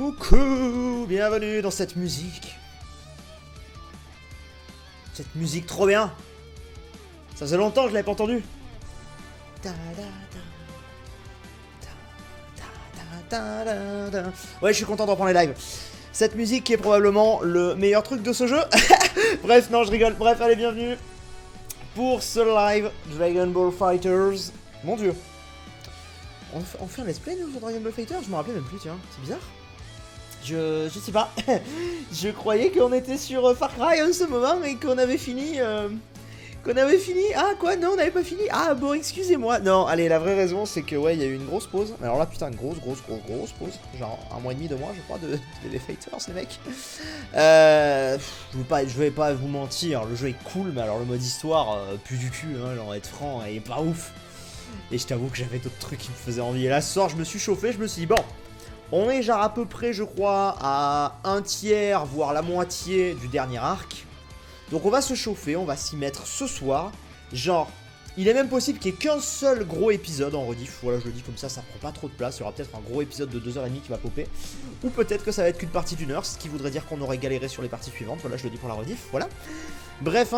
Coucou, bienvenue dans cette musique. Cette musique trop bien. Ça faisait longtemps que je l'avais pas entendue. Ouais, je suis content de reprendre les lives. Cette musique qui est probablement le meilleur truc de ce jeu. Bref, non, je rigole. Bref, allez, bienvenue pour ce live Dragon Ball Fighters. Mon dieu. On fait un let's play nous sur Dragon Ball Fighters? Je me rappelais même plus, tiens. C'est bizarre. Je sais pas. Je croyais qu'on était sur Far Cry en ce moment et qu'on avait fini. Ah quoi? Non, on n'avait pas fini. Ah bon, excusez-moi. Non, allez, la vraie raison c'est que ouais, il y a eu une grosse pause. Alors là, putain, grosse pause. Genre 1 mois et demi, 2 mois, je crois, de DB Fighters, les mecs. Je vais pas vous mentir, le jeu est cool, mais alors le mode histoire, plus du cul, hein, genre être franc, il est pas ouf. Et je t'avoue que j'avais d'autres trucs qui me faisaient envie. Et là, ce soir, je me suis chauffé, je me suis dit, bon, on est genre à peu près, je crois, à un tiers, voire la moitié du dernier arc. Donc on va se chauffer, on va s'y mettre ce soir. Genre, il est même possible qu'il n'y ait qu'un seul gros épisode en rediff. Voilà, je le dis comme ça prend pas trop de place. Il y aura peut-être un gros épisode de 2h30 qui va popper. Ou peut-être que ça va être qu'une partie d'1 heure, ce qui voudrait dire qu'on aurait galéré sur les parties suivantes. Voilà, je le dis pour la rediff, voilà. Bref,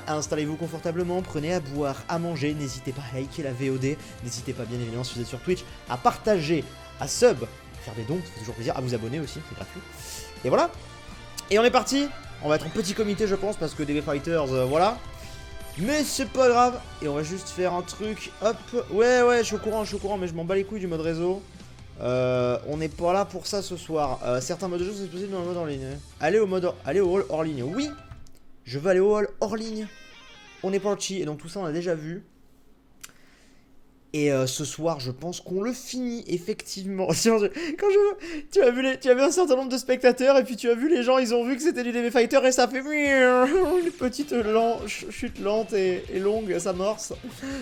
installez-vous confortablement, prenez à boire, à manger. N'hésitez pas à liker la VOD. N'hésitez pas, bien évidemment, si vous êtes sur Twitch, à partager, à sub, faire des dons, ça fait toujours plaisir, à vous abonner aussi, c'est gratuit. Et voilà. Et on est parti. On va être en petit comité, je pense, parce que DB Fighters, voilà. Mais c'est pas grave. Et on va juste faire un truc. Hop. Ouais, je suis au courant, mais je m'en bats les couilles du mode réseau. On n'est pas là pour ça ce soir. Certains modes de jeu, c'est possible dans le mode hors ligne. Allez au hall hors ligne. Oui, je veux aller au hall hors ligne. On est parti. Et donc tout ça, on a déjà vu. Et ce soir, je pense qu'on le finit, effectivement. Tu as vu un certain nombre de spectateurs, et puis tu as vu les gens, ils ont vu que c'était du DB Fighter, et ça fait une petite chute lente et longue, ça morse.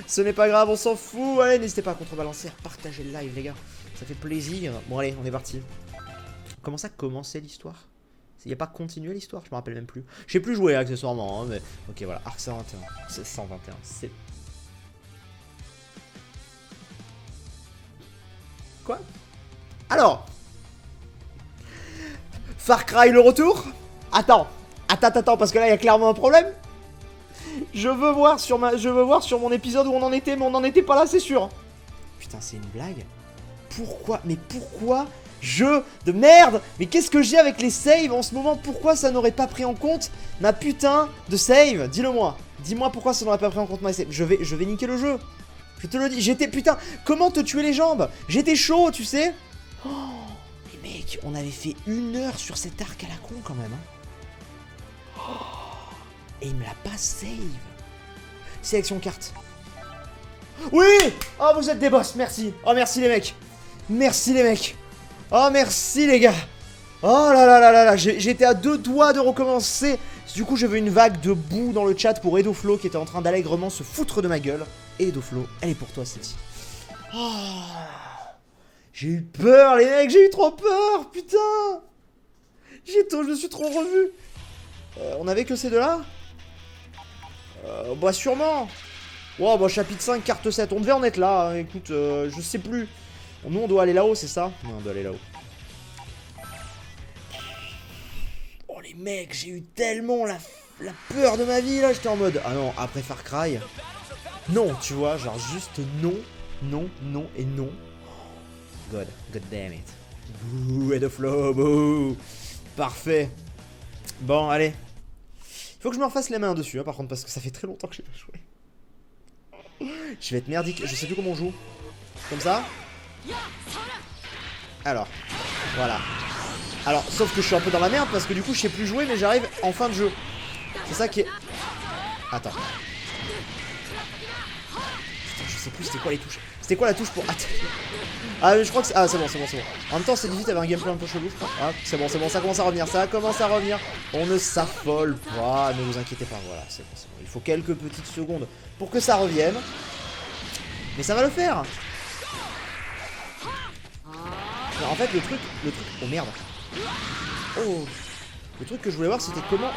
Ce n'est pas grave, on s'en fout. Allez, n'hésitez pas à contrebalancer, à partager le live, les gars. Ça fait plaisir. Bon, allez, on est parti. Comment ça commençait l'histoire? Il n'y a pas continué l'histoire? Je me rappelle même plus. J'ai plus joué accessoirement, hein, mais... Ok, voilà, Arc 121. C'est 121, c'est... Quoi? Alors, Far Cry le retour? Attends, parce que là il y a clairement un problème. Je veux voir sur mon épisode où on en était, mais on n'en était pas là, c'est sûr. Putain, c'est une blague. Pourquoi? Mais pourquoi? Jeu de merde! Mais qu'est-ce que j'ai avec les saves en ce moment? Pourquoi ça n'aurait pas pris en compte ma putain de save? Dis-le moi. Dis-moi pourquoi ça n'aurait pas pris en compte ma save. Je vais niquer le jeu. Je te le dis, j'étais putain, comment te tuer les jambes? J'étais chaud, tu sais. Oh, mais mec, on avait fait 1 heure sur cet arc à la con quand même. Hein. Oh, et il me l'a pas save. Sélection carte. Oui. Oh, vous êtes des boss, merci. Oh, merci les mecs. Merci les mecs. Oh, merci les gars. Oh là là là là là, j'étais à 2 doigts de recommencer. Du coup, j'avais une vague de boue dans le chat pour Edoflo qui était en train d'allègrement se foutre de ma gueule. Et Edoflo, elle est pour toi celle-ci. Oh, j'ai eu peur les mecs, j'ai eu trop peur, putain. Je me suis trop revu. On avait que ces deux-là? Bah sûrement. Wow, bah chapitre 5, carte 7, on devait en être là, hein. Écoute, je sais plus. Nous on doit aller là-haut, c'est ça? Non, on doit aller là-haut. Oh les mecs, j'ai eu tellement la peur de ma vie là, j'étais en mode... Ah non, après Far Cry... Non, tu vois, genre juste non et non. God damn it. Bouh, head of flow, bouh. Parfait. Bon, allez. Il faut que je me refasse les mains dessus, hein, par contre, parce que ça fait très longtemps que j'ai pas joué. Je vais être merdique, je sais plus comment on joue. Comme ça. Alors, voilà. Alors, sauf que je suis un peu dans la merde, parce que du coup, je sais plus jouer, mais j'arrive en fin de jeu. C'est ça qui est... Attends. Je sais plus c'était quoi les touches. C'était quoi la touche pour... Ah je crois que c'est... Ah c'est bon. En même temps c'est difficile, t'avais un gameplay un peu chelou je crois. Ah c'est bon, ça commence à revenir, On ne s'affole pas, ne vous inquiétez pas, voilà, c'est bon. Il faut quelques petites secondes pour que ça revienne. Mais ça va le faire. Non, en fait le truc... Oh merde. Oh. Le truc que je voulais voir c'était comment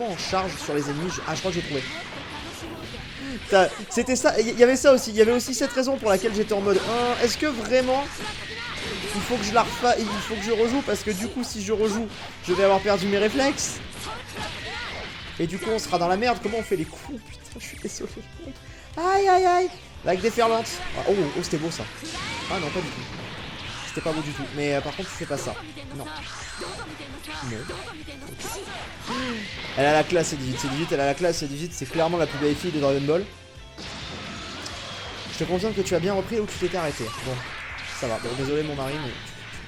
on charge sur les ennemis. Ah je crois que j'ai trouvé. C'était ça, il y avait ça aussi, il y avait aussi cette raison pour laquelle j'étais en mode est-ce que vraiment il faut que je la refasse, il faut que je rejoue parce que du coup si je rejoue, je vais avoir perdu mes réflexes. Et du coup on sera dans la merde. Comment on fait les coups? Putain, je suis désolé. Aïe aïe aïe. Vague déferlante. Oh, oh c'était beau ça. Ah non, pas du tout. C'était pas beau du tout. Mais par contre tu fais pas ça. Non. Non. Okay. Elle a la classe, c'est 18. C'est 18, elle a la classe, c'est 18. C'est clairement la plus belle fille de Dragon Ball. Je te confirme que tu as bien repris où tu t'étais arrêté. Bon, ça va. Bon, désolé mon mari, mais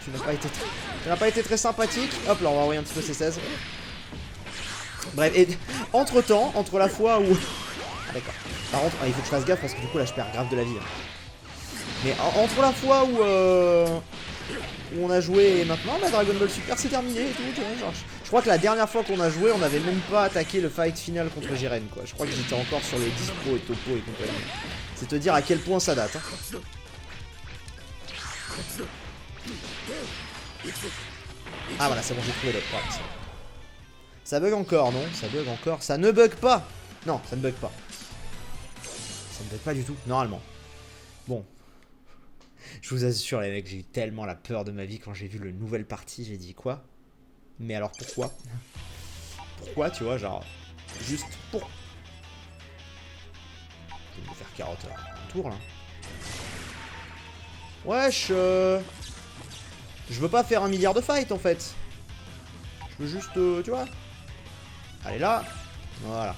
tu n'as pas été très sympathique. Hop là, on va envoyer un petit peu ces 16. Bref, et entre temps, entre la fois où... Ah d'accord. Par contre, il faut que je fasse gaffe parce que du coup là je perds grave de la vie. Mais entre la fois où on a joué et maintenant, bah, Dragon Ball Super c'est terminé et tout. Genre, je crois que la dernière fois qu'on a joué, on n'avait même pas attaqué le fight final contre Jiren quoi. Je crois que j'étais encore sur les 10 Pro et Topo et compagnie. C'est te dire à quel point ça date. Hein. Ah voilà, c'est bon, j'ai trouvé l'autre. Voilà, ça bug encore, non? Ça bug encore. Ça ne bug pas. Non, ça ne bug pas. Ça ne bug pas du tout, normalement. Bon. Je vous assure, les mecs, j'ai eu tellement la peur de ma vie quand j'ai vu le nouvelle partie. J'ai dit quoi? Mais alors pourquoi? Pourquoi, tu vois, genre... Juste pour... Je vais me faire carotte un tour, là. Wesh, je veux pas faire 1 milliard de fights, en fait. Je veux juste, tu vois. Allez, là. Voilà.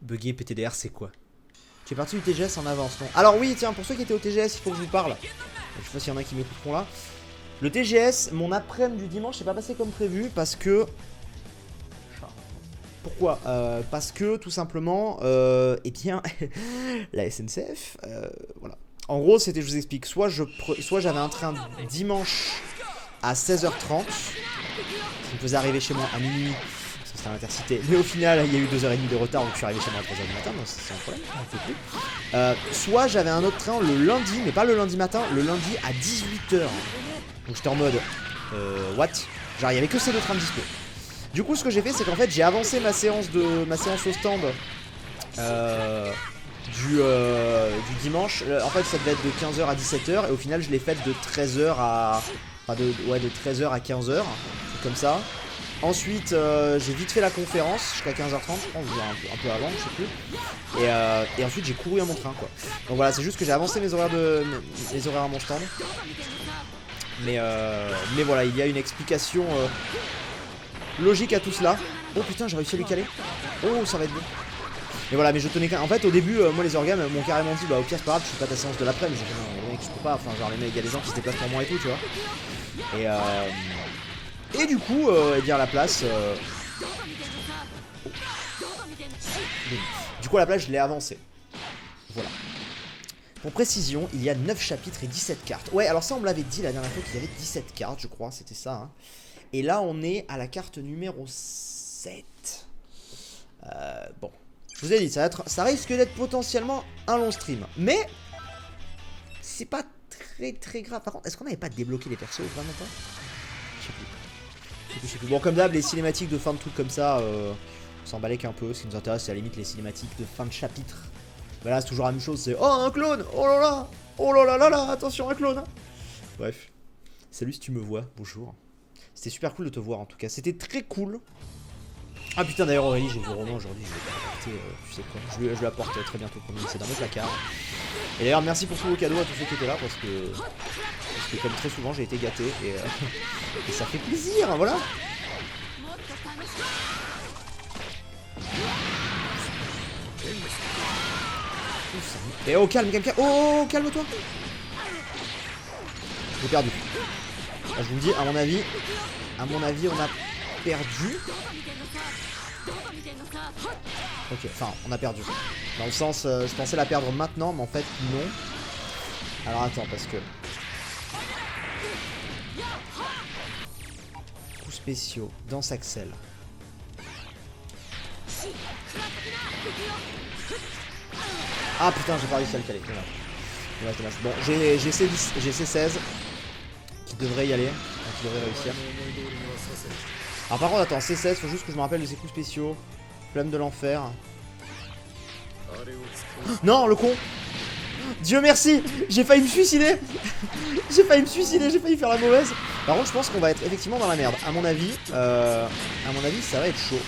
Bugger PTDR, c'est quoi? Tu es parti du TGS en avance, non? Alors oui, tiens, pour ceux qui étaient au TGS, il faut que je vous parle. Je sais pas s'il y en a qui m'écouteront là. Le TGS, mon après-midi du dimanche, c'est pas passé comme prévu parce que... Pourquoi? Parce que, tout simplement, eh bien, la SNCF, voilà. En gros, c'était, je vous explique, soit j'avais un train dimanche à 16h30, qui me faisait arriver chez moi à minuit, parce que c'était un intercité, mais au final, il y a eu 2h30 de retard, donc je suis arrivé chez moi à 3h du matin, donc c'est un problème, on fait plus. Soit j'avais un autre train le lundi, mais pas le lundi matin, le lundi à 18h. Donc j'étais en mode, what? Genre, il y avait que ces deux trains de dispo. Du coup, ce que j'ai fait, c'est qu'en fait, j'ai avancé ma séance au stand du dimanche. En fait, ça devait être de 15h à 17h. Et au final, je l'ai faite de 13h à... Enfin, de 13h à 15h. C'est comme ça. Ensuite, j'ai vite fait la conférence jusqu'à 15h30, je pense, un peu avant, je sais plus. Et ensuite, j'ai couru à mon train, quoi. Donc voilà, c'est juste que j'ai avancé mes horaires à mon stand. Mais voilà, il y a une explication... logique à tout cela. Oh putain, j'ai réussi à lui caler. Oh, ça va être bon. Mais voilà, mais je tenais qu'à... En fait, au début, moi, les organes m'ont carrément dit, bah au pire, c'est pas grave, je fais pas ta séance de l'après-midi. J'ai dit, non, les mecs, je peux pas. Enfin, genre, les mecs, il y a des gens qui se déplacent pour moi et tout, tu vois. Et du coup, eh bien, à la place... Du coup, à la place, je l'ai avancé. Voilà. Pour précision, il y a 9 chapitres et 17 cartes. Ouais, alors ça, on me l'avait dit la dernière fois qu'il y avait 17 cartes, je crois, c'était ça, hein. Et là, on est à la carte numéro 7. Bon, je vous ai dit, ça risque d'être potentiellement un long stream. Mais, c'est pas très grave. Par contre, est-ce qu'on n'avait pas débloqué les persos vraiment pas? Je sais plus. Bon, comme d'hab, les cinématiques de fin de trucs comme ça, on s'en balèque un peu. Ce qui nous intéresse, c'est à la limite les cinématiques de fin de chapitre. Mais là, c'est toujours la même chose. C'est, oh, un clone! Oh là là! Oh là là là là! Attention, un clone! Bref. Salut si tu me vois, bonjour. C'était super cool de te voir en tout cas, c'était très cool. Ah putain, d'ailleurs Aurélie, j'ai vu Romain aujourd'hui, je vais l'apporter, tu sais quoi, je lui apporte très bientôt, c'est dans mon placard. Et d'ailleurs merci pour tous vos cadeaux à tous ceux qui étaient là, parce que comme très souvent j'ai été gâté, et ça fait plaisir, voilà. Et oh calme, oh calme-toi. J'ai perdu. Je vous le dis, à mon avis, on a perdu. Ok, enfin, on a perdu. Dans le sens, je pensais la perdre maintenant, mais en fait, non. Alors attends, parce que... Coups spéciaux, danse Axel. Ah putain, j'ai pas réussi à le caler. Bon, j'ai C16 qui devrait y aller, qui devrait réussir. Alors par contre, attends, C16, faut juste que je me rappelle de ses coups spéciaux. Flamme de l'enfer. Non, le con. Dieu merci. J'ai failli me suicider. J'ai failli me suicider, j'ai failli faire la mauvaise. Par contre je pense qu'on va être effectivement dans la merde. À mon avis ça va être chaud.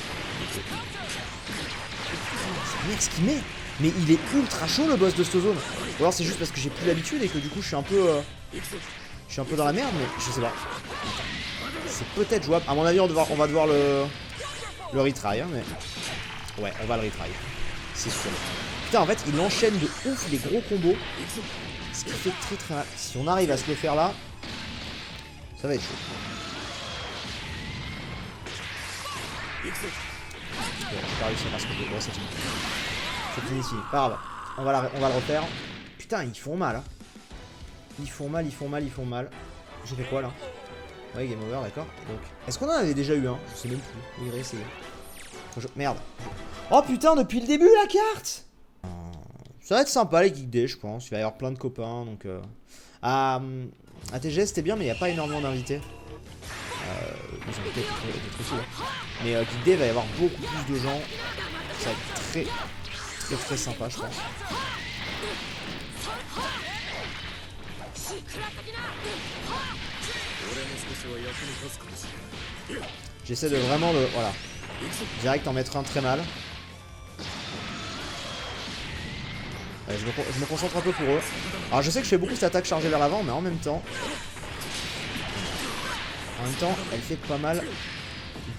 Merde ce qu'il met. Mais il est ultra chaud le boss de cette zone. Ou alors c'est juste parce que j'ai plus l'habitude et que du coup je suis un peu dans la merde, mais je sais pas. C'est peut-être jouable. À mon avis on va devoir le retry hein, mais ouais on va le retry. C'est sûr. Putain en fait il enchaîne de ouf les gros combos. Ce qui fait très très mal. Si on arrive à se le faire là, ça va être chaud. Bon, j'ai pas réussi à faire ce que je veux. Bon, c'est fini. C'est fini ici. Pas grave. On va le refaire. Putain, ils font mal. Hein. Ils font mal. J'ai fait quoi là? Ouais, game over, d'accord. Donc, est-ce qu'on en avait déjà eu un? Je sais même plus. Oui, on va essayer. Merde. Oh putain, depuis le début la carte! Ça va être sympa les Geek Day, je pense. Il va y avoir plein de copains. Donc, à TGS, c'était bien, mais il n'y a pas énormément d'invités. Ils ont peut-être des trucs là. Mais Geek Day, il va y avoir beaucoup plus de gens. Ça va être très sympa, je pense. J'essaie de vraiment le... Voilà. Direct en mettre un très mal. Ouais, je me concentre un peu pour eux. Alors je sais que je fais beaucoup cette attaque chargée vers l'avant, mais en même temps... elle fait pas mal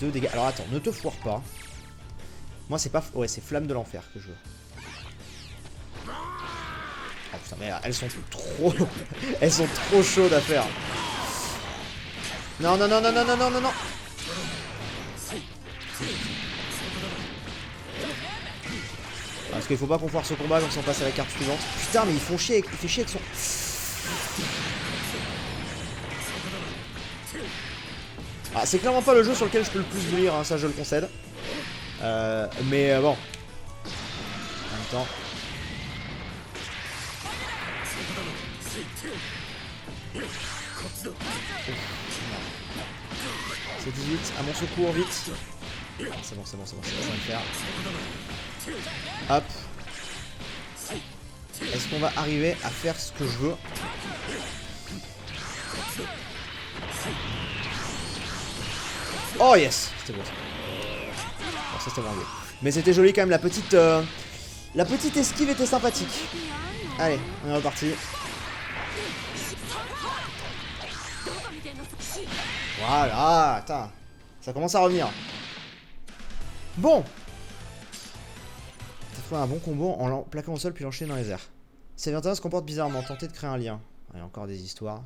de dégâts. Alors attends, ne te foire pas. Moi c'est pas... Ouais, c'est flamme de l'enfer que je veux. Oh putain, mais elles sont trop... elles sont trop chaudes à faire. Non. Parce qu'il faut pas qu'on foire ce combat comme si on passe à la carte suivante. Putain mais il fait chier avec son... Ah c'est clairement pas le jeu sur lequel je peux le plus vous lire, hein, ça je le concède. Mais bon. En même temps... C'est 18, à mon secours, vite. C'est bon, ça va le faire. Hop. Est-ce qu'on va arriver à faire ce que je veux? Oh yes. C'était beau ça. Bon, ça c'était vraiment bien. Mais c'était joli quand même, la petite esquive était sympathique. Allez, on est reparti. Voilà, attends. Ça commence à revenir. Bon. T'as trouvé un bon combo en plaquant au sol puis l'enchaîner dans les airs. C21 se comporte bizarrement, tenter de créer un lien. Il y a encore des histoires.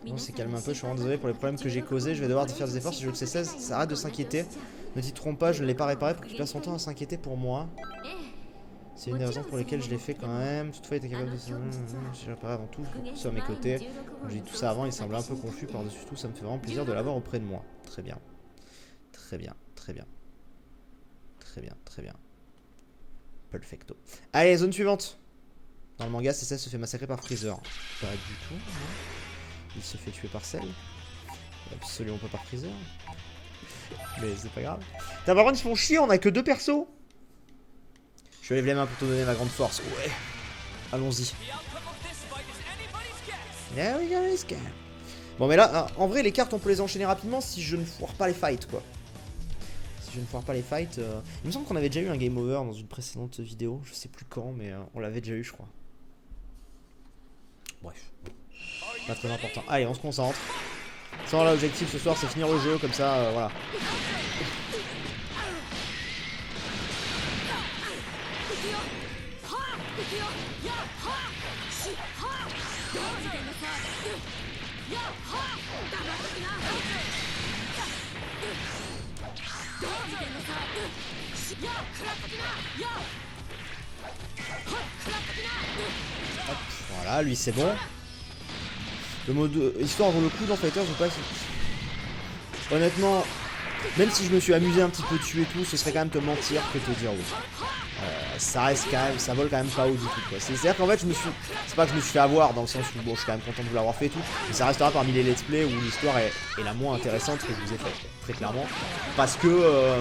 On s'est calmé un peu, je suis vraiment désolé pour les problèmes que j'ai causés. Je vais devoir faire des efforts si je veux que C16 ça arrête de s'inquiéter. Ne t'y trompe pas, je ne l'ai pas réparé pour qu'il passe son temps à s'inquiéter pour moi. C'est une des raisons pour lesquelles je l'ai fait quand même. Toutefois, il était capable de se... Si j'ai réparé avant tout, sur mes côtés. Comme j'ai dit tout ça avant, il semblait un peu confus par-dessus tout. Ça me fait vraiment plaisir de l'avoir auprès de moi. Très bien. Perfecto. Allez, zone suivante. Dans le manga, C16 se fait massacrer par Freezer. Pas du tout, non. Il se fait tuer par Cell. Absolument pas par Freezer. Mais c'est pas grave. T'as par contre, ils font chier, on a que 2 persos. Je vais lever les mains pour te donner ma grande force. Ouais. Allons-y. Yeah, we got this guy. Bon, mais là, en vrai, les cartes, on peut les enchaîner rapidement si je ne foire pas les fights, quoi. Si je ne foire pas les fights. Il me semble qu'on avait déjà eu un game over dans une précédente vidéo. Je sais plus quand, mais on l'avait déjà eu, je crois. Bref. Pas très important. Allez, on se concentre. Sans l'objectif ce soir, c'est finir le jeu, comme ça, voilà. Hop, voilà, lui c'est bon. Le mode histoire vaut le coup dans Fighters ou pas? Honnêtement, même si je me suis amusé un petit peu dessus et tout, ce serait quand même te mentir que te dire oui. Ça reste quand même, ça vole quand même pas haut du tout quoi. C'est-à-dire qu'en fait c'est pas que je me suis fait avoir dans le sens où bon je suis quand même content de vous l'avoir fait et tout, mais ça restera parmi les let's play où l'histoire est la moins intéressante que je vous ai faite, très clairement. Parce que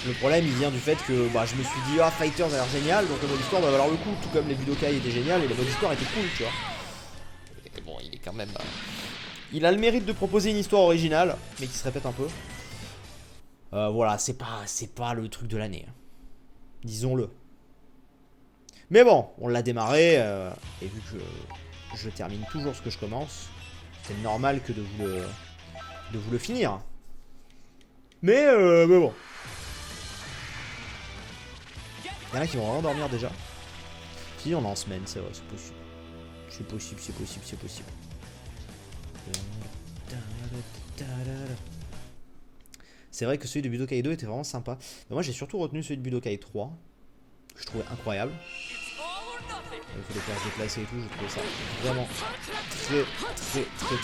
Le problème il vient du fait que bah, je me suis dit ah Fighters a l'air génial, donc le mode histoire va valoir le coup, tout comme les Budokai étaient génial et le mode histoire était cool, tu vois. Et bon, il est quand même... il a le mérite de proposer une histoire originale, mais qui se répète un peu. Voilà, c'est pas le truc de l'année. Disons-le. Mais bon, on l'a démarré, et vu que je termine toujours ce que je commence, c'est normal que de vous le finir. Mais bon. Il y en a qui vont vraiment dormir déjà. Si, on est en semaine, c'est vrai, c'est possible. C'est possible, c'est possible, c'est possible. C'est vrai que celui de Budokai 2 était vraiment sympa. Mais moi j'ai surtout retenu celui de Budokai 3, que je trouvais incroyable. Il faut pouvoir se déplacer et tout, je trouvais ça vraiment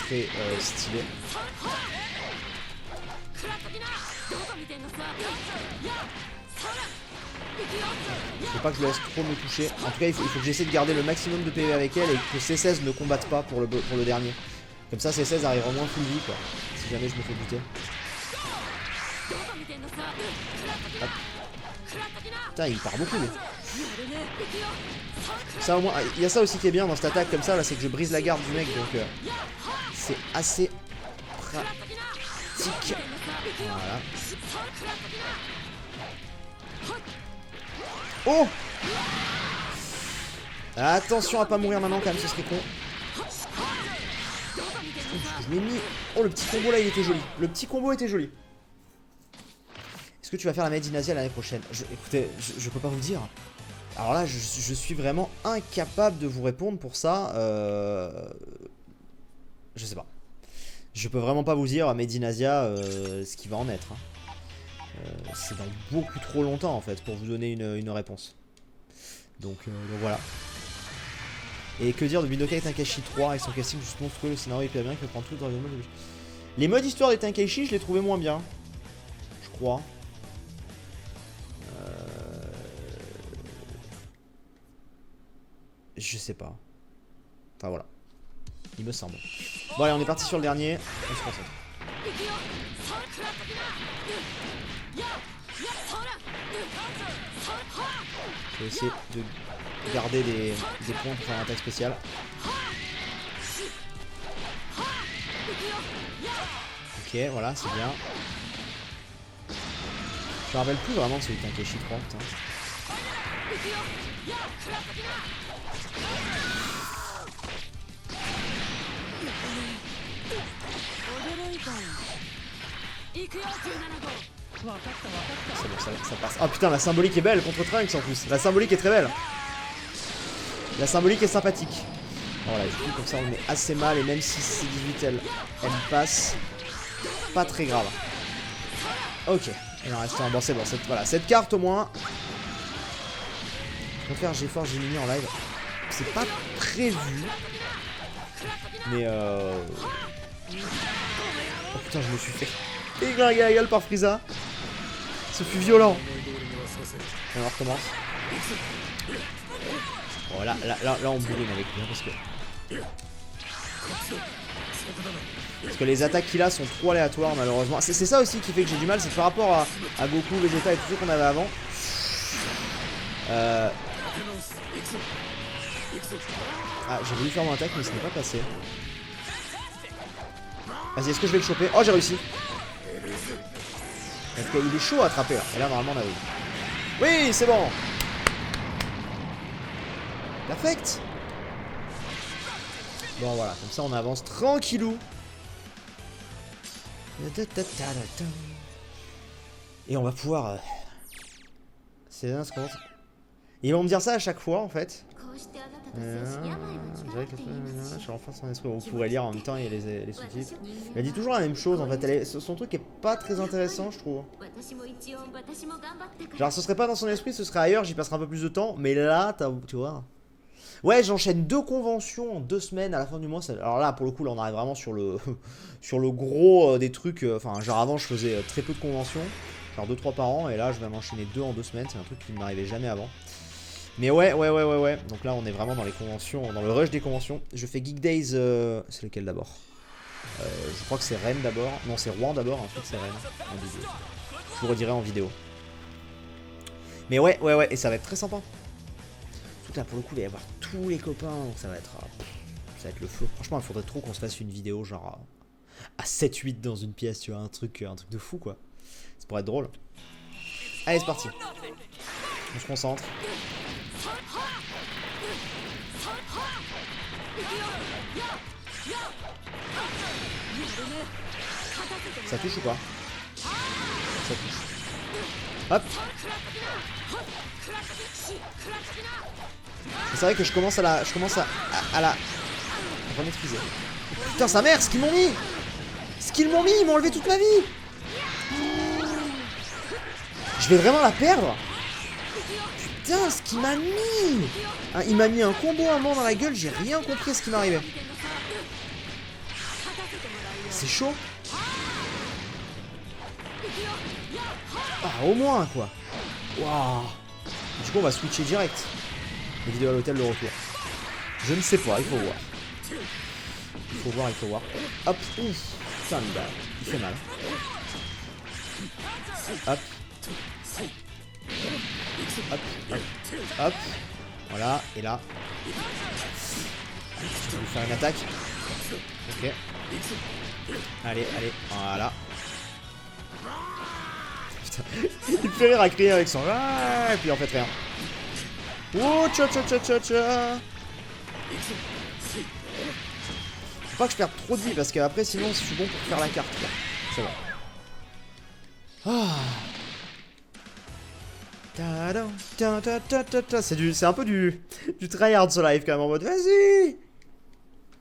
très stylé. Faut pas que je le laisse trop me toucher. En tout cas il faut que j'essaie de garder le maximum de PV avec elle et que C16 ne combatte pas pour le dernier. Comme ça C16 arrivera moins full vie quoi, si jamais je me fais buter. Hop. Putain il part beaucoup lui. Ça au moins, il y a ça aussi qui est bien dans cette attaque comme ça là, c'est que je brise la garde du mec donc c'est assez pratique. Voilà. Oh! Attention à pas mourir maintenant quand même, ce serait con. Je l'ai mis. Oh le petit combo là il était joli. Le petit combo était joli. Est-ce que tu vas faire la Made in Asia l'année prochaine? Écoutez, je peux pas vous dire. Alors là, je suis vraiment incapable de vous répondre pour ça. Je sais pas. Je peux vraiment pas vous dire Made in Asia ce qui va en être. Hein. C'est dans beaucoup trop longtemps en fait pour vous donner une réponse. Donc voilà. Et que dire de Budokai Tenkaichi 3 avec son casting juste monstrueux, le scénario est hyper bien, il peut prendre tout dans les modes. Les modes histoire des Tenkaichi, je les trouvais moins bien. Je crois. Je sais pas. Enfin voilà. Il me semble. Bon allez, on est parti sur le dernier. On se concentre. Je vais essayer de garder des points pour faire une attaque spéciale. Ok, voilà, c'est bien. Je me rappelle plus vraiment de celui de Tenkaichi 3, putain. C'est bon, ça passe. Oh putain, la symbolique est belle contre Trunks en plus. La symbolique est très belle. La symbolique est sympathique. Voilà, du coup, comme ça on est assez mal. Et même si C18 elle passe, pas très grave. Ok, il en reste un. Bon, c'est bon. Voilà, cette carte au moins. Je vais faire GeForce Gemini en live. C'est pas prévu. Mais oh putain, je me suis fait déglinguer la gueule par Frieza. Ce fut violent. Et on recommence. Bon là on bourrine avec lui hein, parce que les attaques qu'il a sont trop aléatoires malheureusement. C'est ça aussi qui fait que j'ai du mal, c'est par rapport à Goku, Vegeta et tout ce qu'on avait avant. Ah j'ai voulu faire mon attaque mais ce n'est pas passé. Vas-y, est-ce que je vais le choper? Oh j'ai réussi. Parce qu'il est chaud à attraper là. Et là normalement on a eu. Oui c'est bon. Perfect. Bon voilà, comme ça on avance tranquillou. Et on va pouvoir... C'est un second. Ils vont me dire ça à chaque fois en fait. On pourrait lire en même temps et les sous-titres. Elle dit toujours la même chose en fait. Son truc est pas très intéressant je trouve. Genre ce serait pas dans son esprit, ce serait ailleurs, j'y passerai un peu plus de temps. Mais là, tu vois... Ouais, j'enchaîne 2 conventions en 2 semaines à la fin du mois. Alors là, pour le coup, là, on arrive vraiment sur le, sur le gros des trucs. Enfin, genre avant, je faisais très peu de conventions. Genre 2-3 par an. Et là, je vais m'enchaîner 2 en 2 semaines. C'est un truc qui ne m'arrivait jamais avant. Mais ouais. Donc là, on est vraiment dans les conventions, dans le rush des conventions. Je fais Geek Days. C'est lequel d'abord? Je crois que c'est Rennes d'abord. Non, c'est Rouen d'abord. Ensuite, c'est Rennes. En vidéo. Je vous redirai en vidéo. Mais ouais, et ça va être très sympa. Surtout là, pour le coup, il va y avoir tous les copains, donc ça va être le feu. Franchement, il faudrait trop qu'on se fasse une vidéo genre à 7-8 dans une pièce, tu vois, un truc de fou, quoi. Ça pourrait être drôle. Allez, c'est parti. On se concentre. Ça touche ou pas? Ça touche. Hop. C'est vrai que je commence à la maîtriser. Putain, sa mère, ce qu'ils m'ont mis! Ce qu'ils m'ont mis, ils m'ont enlevé toute ma vie! Je vais vraiment la perdre? Putain, ce qu'il m'a mis! Hein, il m'a mis un combo à mort dans la gueule, j'ai rien compris à ce qui m'arrivait. C'est chaud. Ah, au moins, quoi. Waouh. Du coup, on va switcher direct. Les vidéos à l'hôtel, le retour. Je ne sais pas, il faut voir. Il faut voir. Hop, ouf. Putain, il fait mal. Hop. Hop. Voilà, et là. Je vais lui faire une attaque. Ok. Allez, voilà. Putain, il me fait rire à crier avec son... Ah, et puis en fait rien. Oh, tcha. Faut pas que je perde trop de vie parce qu'après sinon je suis bon pour faire la carte. C'est bon. C'est un peu du tryhard ce live quand même en mode vas-y.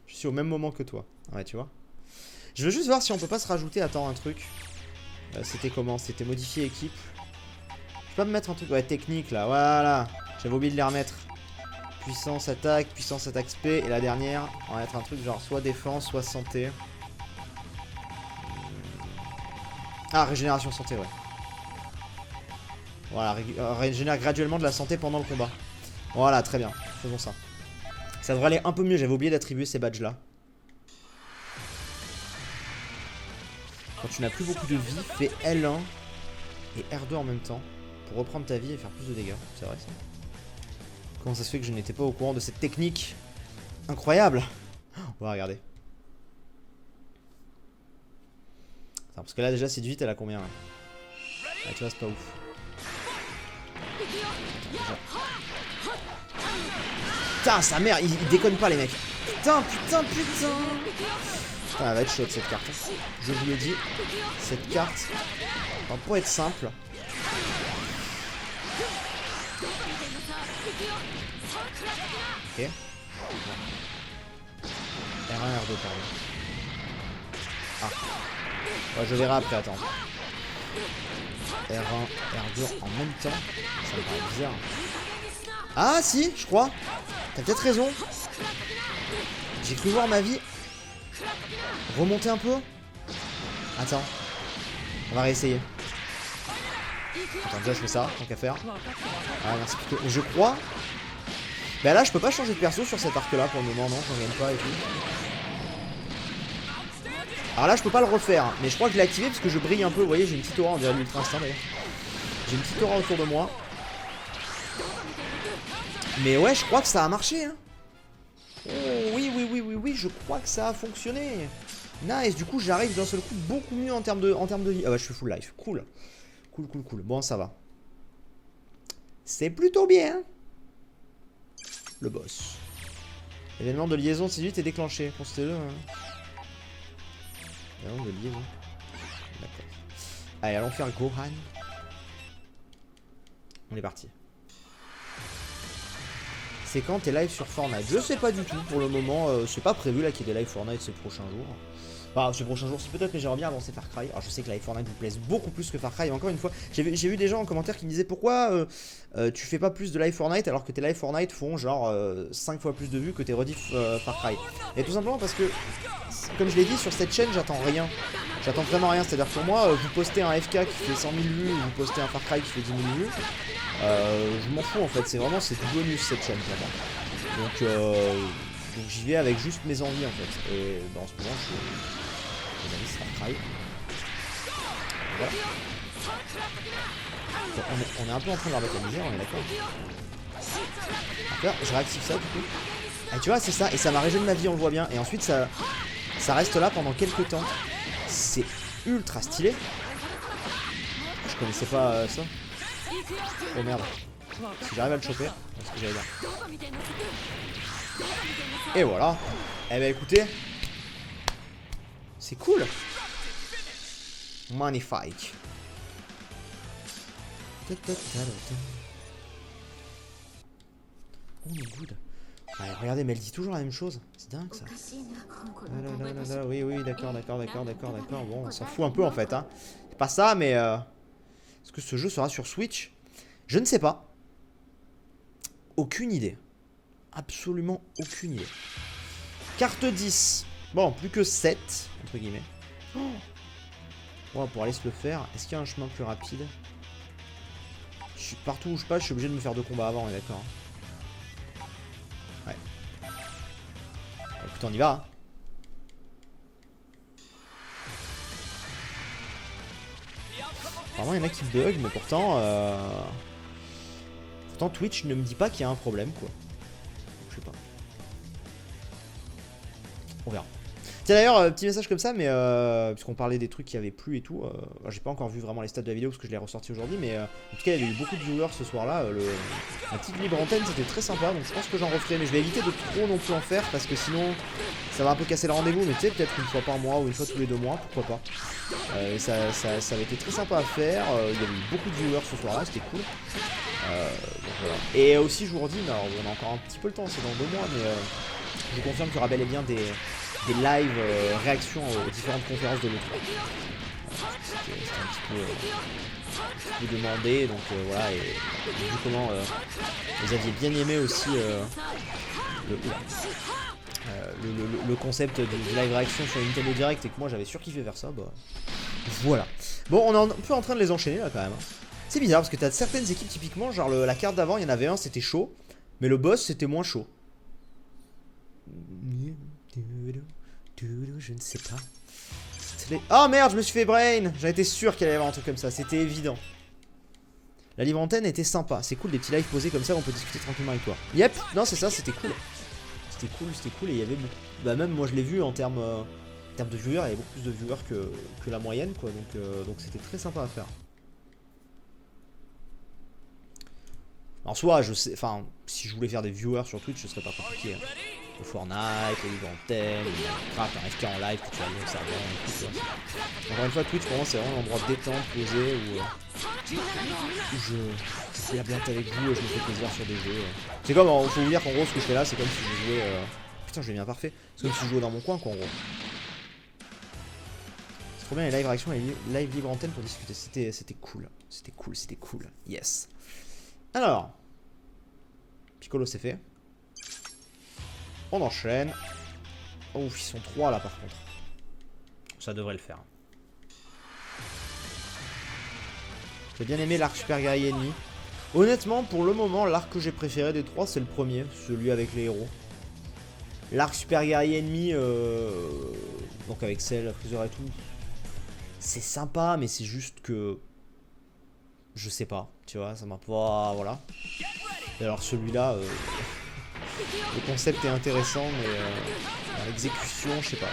Je suis au même moment que toi. Ouais, tu vois. Je veux juste voir si on peut pas se rajouter. Attends, un truc. C'était comment? C'était modifier équipe. Je peux pas me mettre un truc. Ouais, technique là. Voilà. J'avais oublié de les remettre. Puissance attaque SP. Et la dernière, on va mettre un truc genre soit défense, soit santé. Ah, régénération santé, ouais. Voilà, régénère graduellement de la santé pendant le combat. Voilà, très bien. Faisons ça. Ça devrait aller un peu mieux. J'avais oublié d'attribuer ces badges là. Quand tu n'as plus beaucoup de vie, fais L1 et R2 en même temps pour reprendre ta vie et faire plus de dégâts. C'est vrai ça. Comment ça se fait que je n'étais pas au courant de cette technique incroyable? On va regarder. Attends, parce que là déjà séduite elle a combien là? Ah, tu vois c'est pas ouf. Putain sa mère, il déconne pas les mecs. Putain. Putain, elle va être chaude cette carte. Je vous le dis, cette carte va pas être simple. Ok. R1, R2, pardon. Ah. Ouais, je verrai après, attends. R1, R2 en même temps. Ça me paraît bizarre. Ah, si, je crois. T'as peut-être raison. J'ai cru voir ma vie remonter un peu. Attends. On va réessayer. Attends, déjà je fais ça, tant qu'à faire. Ah, merci plutôt. Je crois. Bah là je peux pas changer de perso sur cet arc là pour le moment, non, j'en gagne pas et tout. Alors là je peux pas le refaire, mais je crois que je l'ai activé parce que je brille un peu, vous voyez j'ai une petite aura, on dirait l'ultra instinct d'ailleurs. J'ai une petite aura autour de moi. Mais ouais je crois que ça a marché hein. Oh oui, je crois que ça a fonctionné. Nice, du coup j'arrive d'un seul coup beaucoup mieux en termes de vie. Ah bah je suis full life, cool. Cool. Bon ça va. C'est plutôt bien. Le boss. L'événement de liaison de séduite est déclenché. Constatez-le. Hein. Événement de liaison. D'accord. Allez, allons faire Gohan. On est parti. C'est quand t'es live sur Fortnite? Je sais pas du tout pour le moment. C'est pas prévu là qu'il y ait des live Fortnite ces prochains jours. Enfin, ces prochains jours, si peut-être, mais j'aimerais bien avancer Far Cry. Alors, je sais que live Fortnite vous plaise beaucoup plus que Far Cry. Et encore une fois, j'ai vu des gens en commentaire qui me disaient pourquoi tu fais pas plus de live Fortnite alors que tes live Fortnite font genre 5 fois plus de vues que tes rediff Far Cry. Et tout simplement parce que, comme je l'ai dit, sur cette chaîne, j'attends rien. J'attends vraiment rien. C'est-à-dire pour moi, vous postez un FK qui fait 100 000 vues, ou vous postez un Far Cry qui fait 10 000 vues. Je m'en fous en fait. C'est vraiment du bonus cette chaîne pour moi. Donc j'y vais avec juste mes envies en fait. Et en ce moment, je suis. Les amis, Far Cry. Voilà. On est un peu en train de leur mettre la misère, on est d'accord. Alors, je réactive ça du coup. Et tu vois, c'est ça. Et ça m'a régénéré ma vie, on le voit bien. Et ensuite, ça reste là pendant quelques temps. C'est ultra stylé. Je connaissais pas ça. Oh merde. Si j'arrive à le choper, c'est ce que j'allais dire. Et voilà. Eh ben écoutez. C'est cool. Magnifique. On est good. Ouais, regardez, mais elle dit toujours la même chose. C'est dingue ça. Oui, oui, d'accord. Bon, on s'en fout un peu en fait. Hein. C'est pas ça, mais... Est-ce que ce jeu sera sur Switch? Je ne sais pas. Aucune idée. Absolument aucune idée. Carte 10. Bon, plus que 7, entre guillemets. Ouais, pour aller se le faire. Est-ce qu'il y a un chemin plus rapide? Partout où je passe, je suis obligé de me faire 2 combats avant, on est d'accord. Ouais. Écoute, on y va. Hein. Apparemment, il y en a qui bug, mais pourtant... Pourtant, Twitch ne me dit pas qu'il y a un problème, quoi. Je sais pas. On verra. Tiens d'ailleurs, petit message comme ça, mais puisqu'on parlait des trucs qui avaient plu et tout, j'ai pas encore vu vraiment les stats de la vidéo parce que je l'ai ressorti aujourd'hui, mais en tout cas il y avait eu beaucoup de viewers ce soir-là. La petite libre antenne c'était très sympa, donc je pense que j'en referai, mais je vais éviter de trop non plus en faire parce que sinon ça va un peu casser le rendez-vous, mais tu sais, peut-être une fois par mois ou une fois tous les 2 mois, pourquoi pas. Ça avait été très sympa à faire, il y avait eu beaucoup de viewers ce soir-là, c'était cool. Donc voilà. Et aussi je vous redis, alors on a encore un petit peu le temps, c'est dans 2 mois, mais je vous confirme qu'il y aura bel et bien des live réactions aux différentes conférences de l'E3. C'était un petit peu demandé, donc voilà, et vu comment vous aviez bien aimé aussi le concept du live réaction sur Nintendo Direct et que moi j'avais surkiffé faire ça, bah voilà. Bon, on est un peu en train de les enchaîner là quand même. C'est bizarre parce que t'as certaines équipes typiquement, genre la carte d'avant, il y en avait un, c'était chaud, mais le boss c'était moins chaud. Je ne sais pas. Oh merde, je me suis fait brain. J'en étais sûr qu'il allait y avoir un truc comme ça, c'était évident. La libre antenne était sympa, c'est cool, des petits lives posés comme ça, on peut discuter tranquillement avec toi. Yep, non c'est ça, c'était cool. C'était cool et il y avait beaucoup... Bah même moi je l'ai vu en termes de viewers, il y avait beaucoup plus de viewers que la moyenne quoi, donc c'était très sympa à faire. En soi, je sais, enfin, si je voulais faire des viewers sur Twitch, ce serait pas compliqué. Hein. Le Fortnite, le Libre Antenne, le Minecraft, un FK en live que tu as mis au serveur et tout. Encore une fois, Twitch pour moi c'est vraiment un endroit détente, posé, où je blablatte avec vous et je me fais plaisir sur des jeux. C'est comme, faut vous dire qu'en gros ce que je fais là, c'est comme si je jouais... Putain, je l'ai bien parfait. C'est comme si je jouais dans mon coin quoi en gros. C'est trop bien les live réactions et les live Libre Antenne pour discuter. C'était cool. C'était cool. Yes. Alors, Piccolo c'est fait. On enchaîne. Oh, ils sont 3 là par contre. Ça devrait le faire. J'ai bien aimé l'arc super guerrier ennemi. Honnêtement, pour le moment, l'arc que j'ai préféré des 3, c'est le premier, celui avec les héros. L'arc super guerrier ennemi, donc avec Cell, Freezer et tout, c'est sympa, mais c'est juste que... Je sais pas, tu vois, ça m'a pas... Voilà. Et alors celui-là, le concept est intéressant, mais dans l'exécution, je sais pas.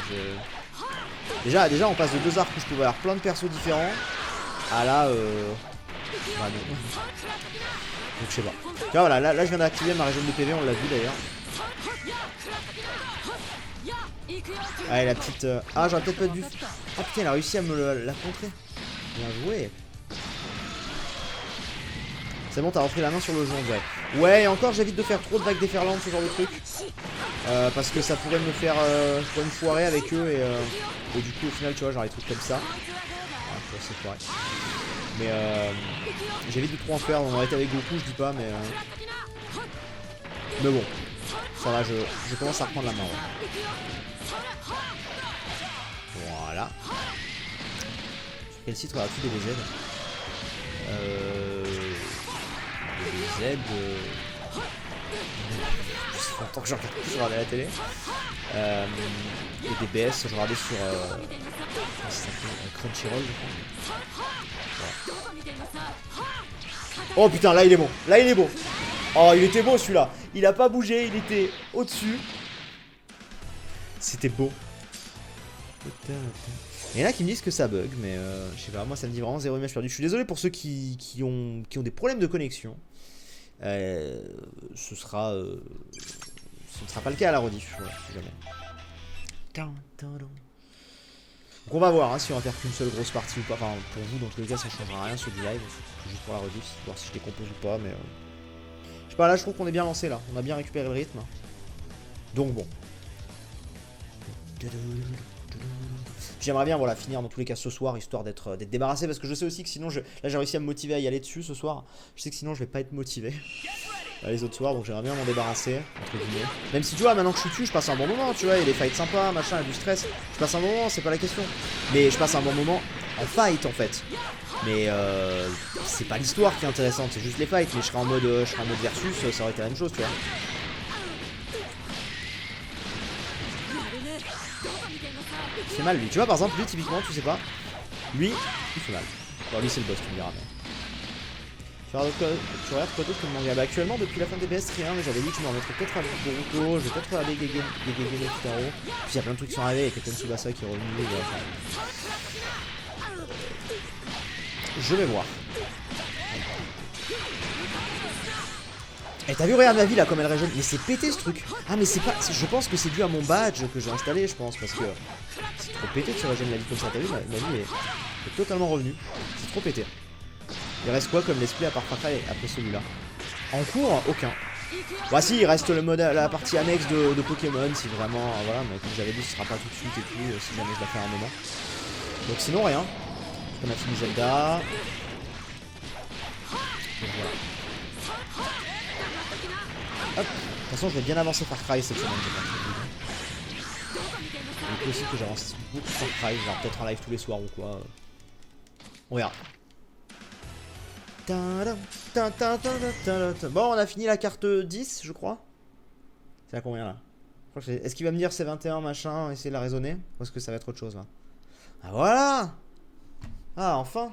Déjà, on passe de 2 arcs où je pouvais avoir plein de persos différents, à là... Bah non. Donc je sais pas. Tu vois, voilà, là je viens d'activer ma région de PV, on l'a vu d'ailleurs. Allez, la petite... Ah, j'aurais peut-être pas dû... Ah putain, elle a réussi à me la contrer. Bien joué. C'est bon, t'as repris la main sur le jeu, on dirait. Ouais, et encore, j'évite de faire trop de vagues déferlantes, ce genre de truc. Parce que ça pourrait me faire... je pourrais me foirer avec eux et du coup, au final, tu vois, genre des trucs comme ça. Ah, tu vois, c'est foiré. Mais j'évite de trop en faire. On aurait été avec Goku, je dis pas, mais... Mais bon, ça va, je commence à reprendre la main. Ouais. Voilà. Sur quel site regarde-tu des DBZ DBZ... Ça fait longtemps que je regarde la télé. et DBS, je regardais sur comment ça s'appelle, Crunchyroll, je crois. Voilà. Oh putain, là il est bon. Là il est bon. Oh, il était beau celui-là. Il a pas bougé, il était au-dessus. C'était beau. Il y en a qui me disent que ça bug, mais je sais pas, moi ça me dit vraiment 0 image perdue. Je suis désolé pour ceux qui ont des problèmes de connexion. Ce ne sera pas le cas à la rediff. Voilà, si jamais. Donc on va voir hein, si on va faire qu'une seule grosse partie ou pas. Enfin, pour vous, dans tous les cas, ça ne changera rien sur du live. Juste pour la rediff, voir si je décompose ou pas. Mais je sais pas, là je trouve qu'on est bien lancé là. On a bien récupéré le rythme. Donc bon. J'aimerais bien voilà, finir dans tous les cas ce soir, histoire d'être débarrassé, parce que je sais aussi que sinon, là j'ai réussi à me motiver à y aller dessus ce soir. Je sais que sinon je vais pas être motivé les autres soirs, donc j'aimerais bien m'en débarrasser, entre guillemets. Même si tu vois, maintenant que je suis dessus, je passe un bon moment, tu vois, il y a des fights sympas, machin, il y a du stress. Je passe un bon moment, c'est pas la question. Mais je passe un bon moment en fight en fait. Mais c'est pas l'histoire qui est intéressante, c'est juste les fights. Mais je serai en mode versus, ça aurait été la même chose, tu vois. Il fait mal lui, tu vois par exemple lui typiquement tu sais pas. Lui il fait mal. Bon lui c'est le boss tu me diras mais. Tu regardes quoi d'autre comme manga bah, actuellement depuis la fin des BS rien mais j'avais dit que je me remettrais peut-être à Boruto, je vais peut-être regarder Gege no Kitaro. Puis il y a plein de trucs qui sont arrivés avec Ken Tsubasa qui est revenu. Je vais voir. Eh t'as vu regarde ma vie là comme elle régène. Mais c'est pété ce truc. Ah mais c'est pas. Je pense que c'est dû à mon badge que j'ai installé je pense parce que c'est trop pété que ça régène la vie comme ça. T'as vu ma vie est totalement revenue. C'est trop pété. Il reste quoi comme let's play à part Far Cry après celui-là? En cours aucun. Bah si il reste le mode, la partie annexe de Pokémon si vraiment voilà mais comme j'avais dit ce sera pas tout de suite et puis si jamais je la fais à un moment. Donc sinon rien. On a fini Zelda. Donc voilà. Hop. De toute façon, je vais bien avancer Far Cry cette semaine. Il est possible que j'avance beaucoup Far Cry, genre peut-être en live tous les soirs ou quoi. On verra. Bon, on a fini la carte 10, je crois. C'est à combien là? Est-ce qu'il va me dire c'est 21 machin, essayer de la raisonner? Ou est-ce que ça va être autre chose là? Ah voilà! Ah, enfin!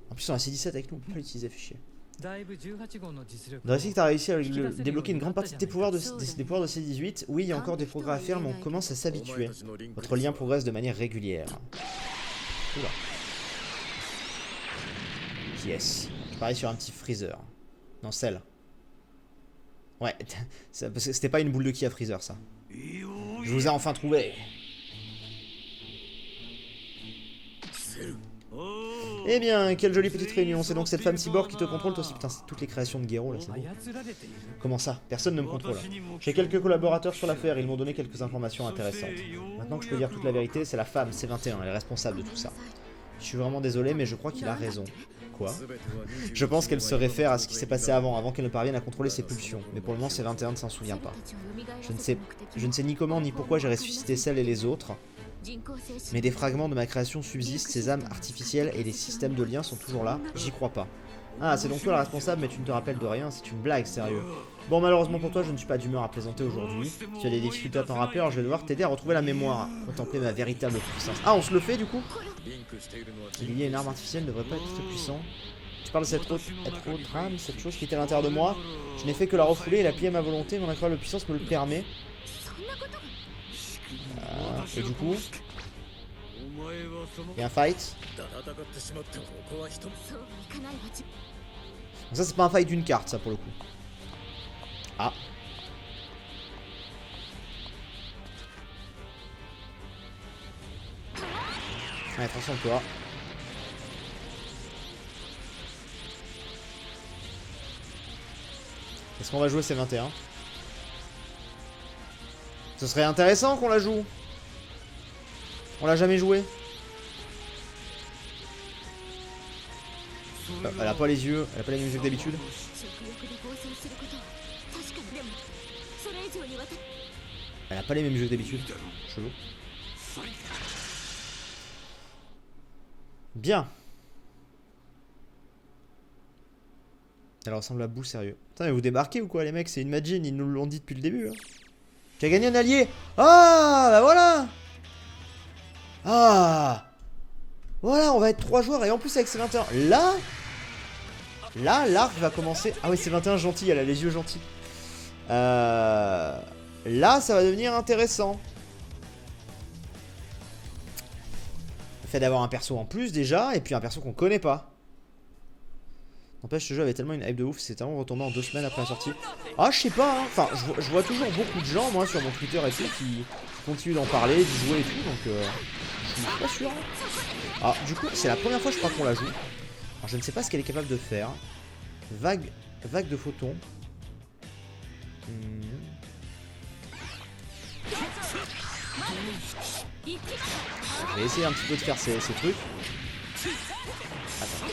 En plus on a C17 avec nous, on peut pas l'utiliser, fait chier. Dressing, t'as réussi à débloquer une grande partie de tes pouvoirs de C18. Oui, il y a encore des progrès à faire, mais on commence à s'habituer. Votre lien progresse de manière régulière. Oula. Yes. Je parie sur un petit freezer. Non, celle. Ouais, parce que c'était pas une boule de ki à freezer, ça. Je vous ai enfin trouvé. Eh bien, quelle jolie petite réunion. C'est donc cette femme cyborg qui te contrôle toi aussi. Putain, c'est toutes les créations de Gero là, c'est bon. Comment ça? Personne ne me contrôle. J'ai quelques collaborateurs sur l'affaire, ils m'ont donné quelques informations intéressantes. Maintenant que je peux dire toute la vérité, c'est la femme, C21, elle est responsable de tout ça. Je suis vraiment désolé, mais je crois qu'il a raison. Quoi? Je pense qu'elle se réfère à ce qui s'est passé avant qu'elle ne parvienne à contrôler ses pulsions. Mais pour le moment, C21 ne s'en souvient pas. Je ne sais ni comment ni pourquoi j'ai ressuscité celle et les autres. Mais des fragments de ma création subsistent, ces âmes artificielles et les systèmes de liens sont toujours là, j'y crois pas. Ah, c'est donc toi la responsable, mais tu ne te rappelles de rien, c'est une blague, sérieux. Bon, malheureusement pour toi, je ne suis pas d'humeur à plaisanter aujourd'hui. Tu as des difficultés à t'en rappeler, alors je vais devoir t'aider à retrouver la mémoire, à contempler ma véritable puissance. Ah, on se le fait du coup? Il y a une arme artificielle ne devrait pas être très puissant. Tu parles de cette autre âme, cette chose qui était à l'intérieur de moi. Je n'ai fait que la refouler et la plier à ma volonté, mon incroyable puissance me le permet. Et du coup, il y a un fight. Donc ça c'est pas un fight d'une carte ça pour le coup. Ah. Allez, transforme-toi. Est-ce qu'on va jouer ces 21? Ce serait intéressant qu'on la joue. On l'a jamais joué. Elle a pas les yeux, elle a pas les mêmes yeux que d'habitude. Elle a pas les mêmes yeux que d'habitude. Chelou. Bien. Elle ressemble à bout, sérieux. Putain, mais vous débarquez ou quoi, les mecs? C'est une Majin, ils nous l'ont dit depuis le début. Hein. Tu as gagné un allié. Ah, bah voilà. Ah. Voilà, on va être 3 joueurs et en plus avec ces 21. Là, l'arc va commencer. Ah oui, c'est 21 gentil, elle a les yeux gentils. Là, ça va devenir intéressant. Le fait d'avoir un perso en plus déjà, et puis un perso qu'on connaît pas. N'empêche, ce jeu avait tellement une hype de ouf, c'est tellement retombé en 2 semaines après la sortie. Ah, je sais pas, hein. Enfin, je vois toujours beaucoup de gens, moi, sur mon Twitter et tout, qui continuent d'en parler, d'y jouer et tout, donc je suis pas sûr. Ah, du coup, c'est la première fois, je crois, qu'on la joue. Alors, je ne sais pas ce qu'elle est capable de faire. Vague de photons. Je vais essayer un petit peu de faire ces trucs. Attends.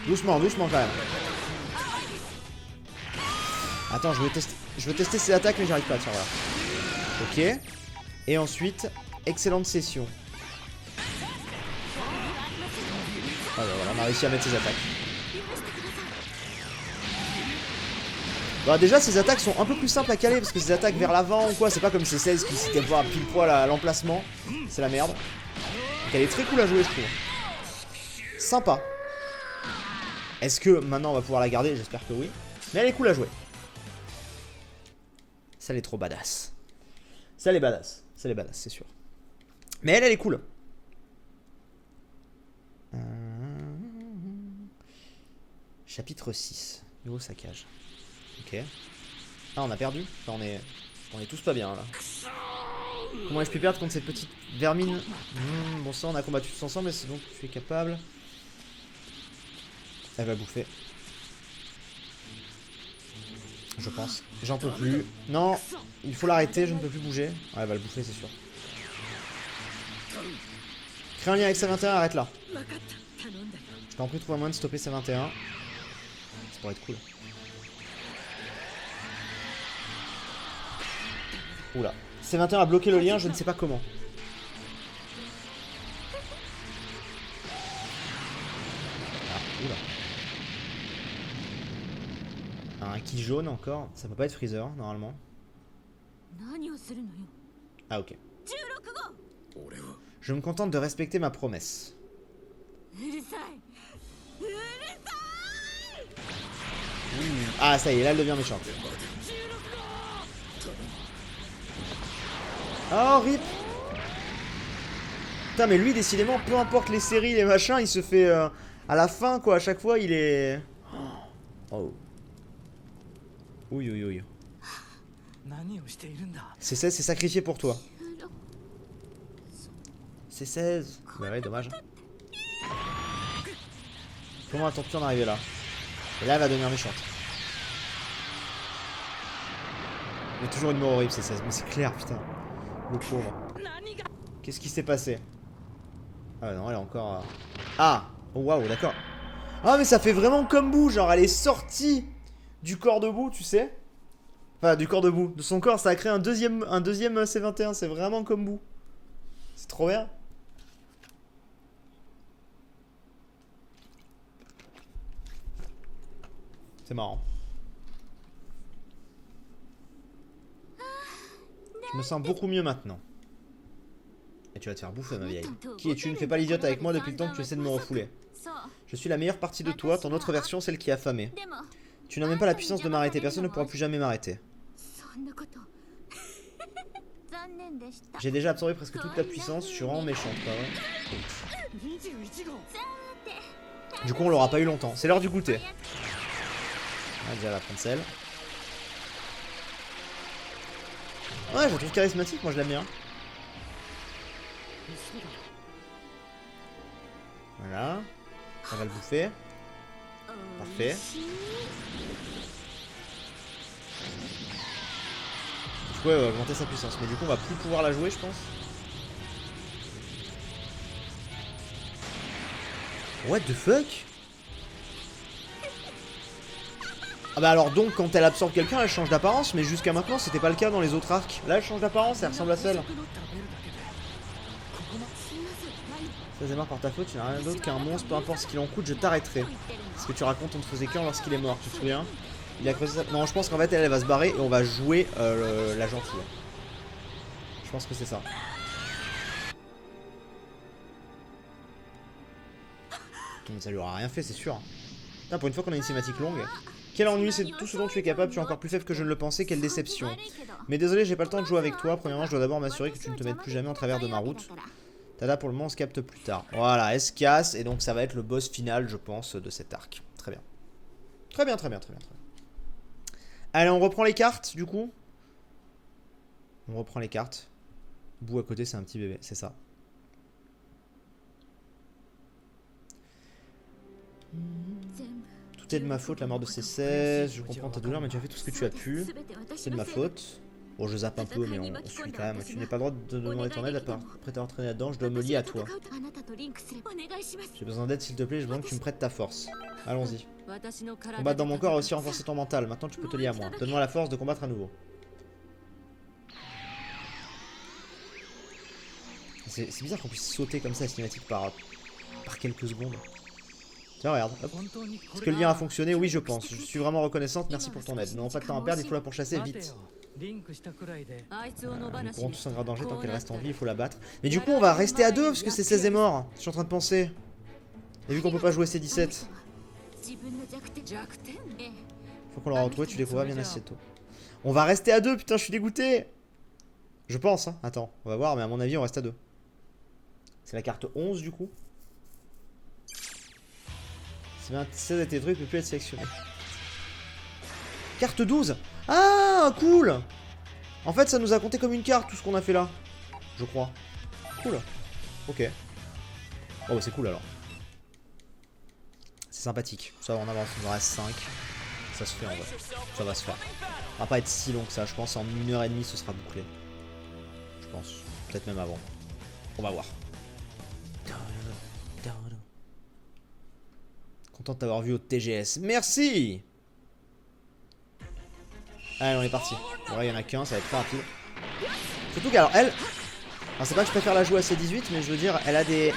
Doucement, doucement quand même. Attends, je veux tester ces attaques, mais j'arrive pas à le faire. Voilà. Ok. Et ensuite, excellente session. Ah bah voilà, on a réussi à mettre ses attaques. Bah déjà, ces attaques sont un peu plus simples à caler parce que ces attaques vers l'avant ou quoi, c'est pas comme ces 16 qui s'étaient pas pile poil à l'emplacement. C'est la merde. Donc elle est très cool à jouer, je trouve. Sympa. Est-ce que maintenant on va pouvoir la garder? J'espère que oui. Mais elle est cool à jouer. Ça, elle est trop badass. Ça, elle est badass. Ça, elle est badass, c'est sûr. Mais elle est cool. Chapitre 6. Nouveau saccage. Ok. Ah, on a perdu. Enfin, on est tous pas bien là. Comment ai-je pu perdre contre cette petite vermine? Bon, ça, on a combattu tous ensemble, mais c'est donc tu es capable. Elle va bouffer. Je pense. J'en peux plus. Non, il faut l'arrêter, je ne peux plus bouger. Ouais, elle va le bouffer, c'est sûr. Crée un lien avec sa 21, arrête là. Je t'en prie, trouve un moyen de stopper sa 21. Ça pourrait être cool. Oula. C21 a bloqué le lien, je ne sais pas comment. Ah, oula. Un ki jaune encore. Ça peut pas être Freezer, normalement. Ah, ok. Je me contente de respecter ma promesse. Ah, ça y est, là, elle devient méchante. Oh, rip. Putain, mais lui, décidément, peu importe les séries, les machins, il se fait... à la fin, quoi, à chaque fois, il est... Oh. Ouille, ouille, ouille. C16 s'est sacrifié pour toi. C16. Bah ouais, dommage. Comment a-t-on pu en arriver là? Et là, elle va devenir méchante. Il y a toujours une mort horrible, C16. Mais c'est clair, putain. Le pauvre. Qu'est-ce qui s'est passé? Ah non, elle est encore... Ah! Oh, waouh, d'accord. Ah, mais ça fait vraiment comme Boo. Genre, elle est sortie du corps de Boo, tu sais. Enfin, du corps de Boo. De son corps, ça a créé un deuxième C21. C'est vraiment comme Boo. C'est trop bien. C'est marrant. Je me sens beaucoup mieux maintenant. Et tu vas te faire bouffer, ma vieille. Qui es-tu? Ne fais pas l'idiote avec moi depuis le temps que tu essaies de me refouler. Je suis la meilleure partie de toi, ton autre version, celle qui est affamée. Tu n'as même pas la puissance de m'arrêter, personne ne pourra plus jamais m'arrêter. J'ai déjà absorbé presque toute ta puissance, je suis vraiment méchante, pas vrai? Du coup, on l'aura pas eu longtemps. C'est l'heure du goûter. Ah, déjà, elle va prendre celle. Ouais, je la trouve charismatique, moi je l'aime bien. Voilà. Ça va le bouffer. Parfait. Du coup, elle va augmenter sa puissance. Mais du coup, on va plus pouvoir la jouer, je pense. What the fuck? Ah bah alors donc, quand elle absorbe quelqu'un, elle change d'apparence. Mais jusqu'à maintenant, c'était pas le cas dans les autres arcs. Là, elle change d'apparence, elle ressemble à celle. Ça est mort par ta faute, tu n'as rien d'autre qu'un monstre, peu importe ce qu'il en coûte, je t'arrêterai. Ce que tu racontes, on ne faisait qu'un lorsqu'il est mort, tu te souviens? Il a creusé ça. Non, je pense qu'en fait, elle va se barrer et on va jouer la gentille. Je pense que c'est ça. Ça lui aura rien fait, c'est sûr. Putain, pour une fois qu'on a une cinématique longue. Quel ennui, c'est tout ce dont tu es capable, tu es encore plus faible que je ne le pensais, quelle déception. Mais désolé, j'ai pas le temps de jouer avec toi. Premièrement, je dois d'abord m'assurer que tu ne te mettes plus jamais en travers de ma route. Tada, pour le moment, on se capte plus tard. Voilà, elle se casse, et donc ça va être le boss final, je pense, de cet arc. Très bien. Très bien, très bien, très bien. Allez, on reprend les cartes, du coup. On reprend les cartes. Bout à côté, c'est un petit bébé, c'est ça. Tout est de ma faute, la mort de ces 16. Je comprends ta douleur, mais tu as fait tout ce que tu as pu. C'est de ma faute. Bon, je zappe un peu, mais on suit quand même. Tu n'es pas le droit de demander ton aide après t'avoir entraîné là-dedans. Je dois me lier à toi. J'ai besoin d'aide, s'il te plaît. Je veux que tu me prêtes ta force. Allons-y. Combattre dans mon corps a aussi renforcé ton mental. Maintenant, tu peux te lier à moi. Donne-moi la force de combattre à nouveau. C'est bizarre qu'on puisse sauter comme ça, cinématique, par quelques secondes. Tiens, regarde. Est-ce que le lien a fonctionné? Oui, je pense. Je suis vraiment reconnaissante. Merci pour ton aide. Non, pas de temps à perdre. Il faut la pourchasser vite. Nous courons tous un grand danger tant qu'elle reste en vie. Il faut la battre. Mais du coup, on va rester à deux parce que c'est 16 est mort. Je suis en train de penser. Et vu qu'on peut pas jouer C17. Faut qu'on l'aura retrouvé. Tu découvres bien assez tôt. On va rester à deux. Putain, je suis dégoûté. Je pense. Hein. Attends, on va voir. Mais à mon avis, on reste à deux. C'est la carte 11 du coup. Si 16 a été truc, ne peut plus être sélectionné. Carte 12. Ah, cool. En fait, ça nous a compté comme une carte, tout ce qu'on a fait là. Je crois. Cool. Ok. Oh, bah c'est cool alors. C'est sympathique. Ça, on avance, on en reste 5. Ça se fait en vrai. Ça va se faire. Ça va pas être si long que ça. Je pense en 1h30, ce sera bouclé. Je pense. Peut-être même avant. On va voir. Content de t'avoir vu au TGS. Merci. Allez, on est parti. Voilà, il y en a qu'un, ça va être très rapide. Surtout qu'alors, elle... Enfin, c'est pas que je préfère la jouer à C18, mais je veux dire, elle a des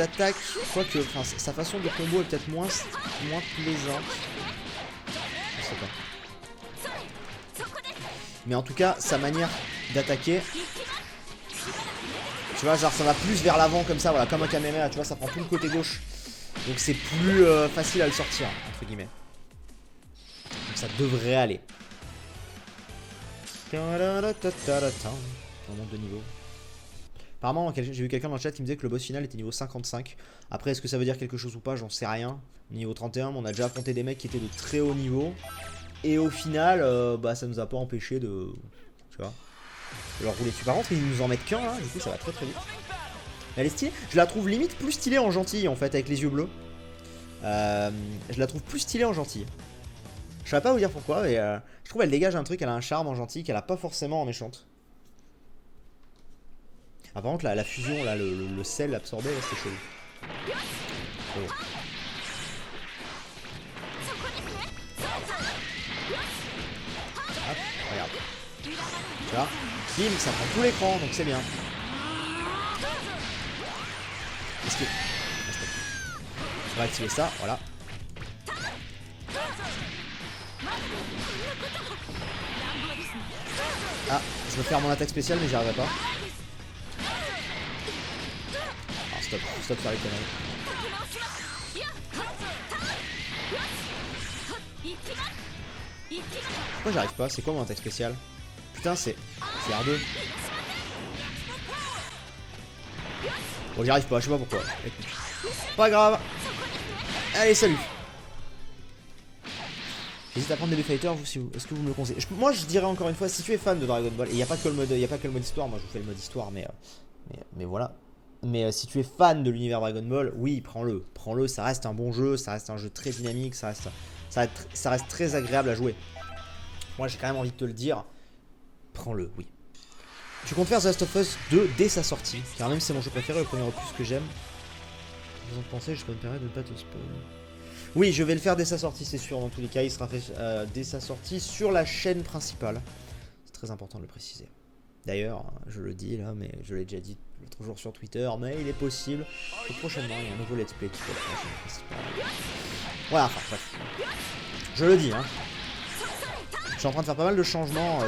attaques... Quoique, enfin, sa façon de combo est peut-être moins plaisante. Je sais pas. Mais en tout cas, sa manière d'attaquer... Tu vois, genre, ça va plus vers l'avant comme ça, voilà, comme un Kamehameha, tu vois, ça prend tout le côté gauche. Donc c'est plus facile à le sortir, entre guillemets. Donc ça devrait aller. On monte de niveau. Apparemment, j'ai vu quelqu'un dans le chat qui me disait que le boss final était niveau 55. Après, est-ce que ça veut dire quelque chose ou pas? J'en sais rien. Niveau 31, on a déjà affronté des mecs qui étaient de très haut niveau. Et au final, bah, ça nous a pas empêché de... Tu vois, de leur rouler dessus. Par contre, ils nous en mettent qu'un là, du coup ça va très très vite. Elle est stylée. Je la trouve limite plus stylée en gentille en fait, avec les yeux bleus. Je la trouve plus stylée en gentille. Je saurais pas vous dire pourquoi, mais je trouve elle dégage un truc, elle a un charme en gentille qu'elle a pas forcément en méchante. Ah, par contre, la fusion, là, le sel absorbé, c'est chelou. Oh. Hop, regarde. Tu vois, bim, ça prend tout l'écran, donc c'est bien. Esquive. On va activer ça, voilà. Ah, je veux faire mon attaque spéciale mais j'y arriverai pas. Ah, stop faire les conneries. Pourquoi j'arrive pas? C'est quoi mon attaque spéciale? Putain, c'est R2. Bon, j'y arrive pas, je sais pas pourquoi. Écoute. Pas grave. Allez, salut. J'hésite à prendre des fighters, est-ce que vous me le conseillez? Moi, je dirais encore une fois, si tu es fan de Dragon Ball, et il n'y a pas que le mode histoire, moi je vous fais le mode histoire, mais voilà. Mais si tu es fan de l'univers Dragon Ball, oui, prends-le. Prends-le, ça reste un bon jeu, ça reste un jeu très dynamique, ça reste très agréable à jouer. Moi, j'ai quand même envie de te le dire. Prends-le, oui. Tu comptes faire The Last of Us 2 dès sa sortie, car même si c'est mon jeu préféré, le premier opus que j'aime. Vous en pensez, je peux me permettre de ne pas te spoiler. Oui, je vais le faire dès sa sortie, c'est sûr. Dans tous les cas, il sera fait dès sa sortie sur la chaîne principale. C'est très important de le préciser. D'ailleurs, je le dis là, mais je l'ai déjà dit l'autre jour sur Twitter, mais il est possible que prochainement il y ait un nouveau let's play qui peut être sur la chaîne principale. Voilà, enfin bref. Je le dis, hein. Je suis en train de faire pas mal de changements,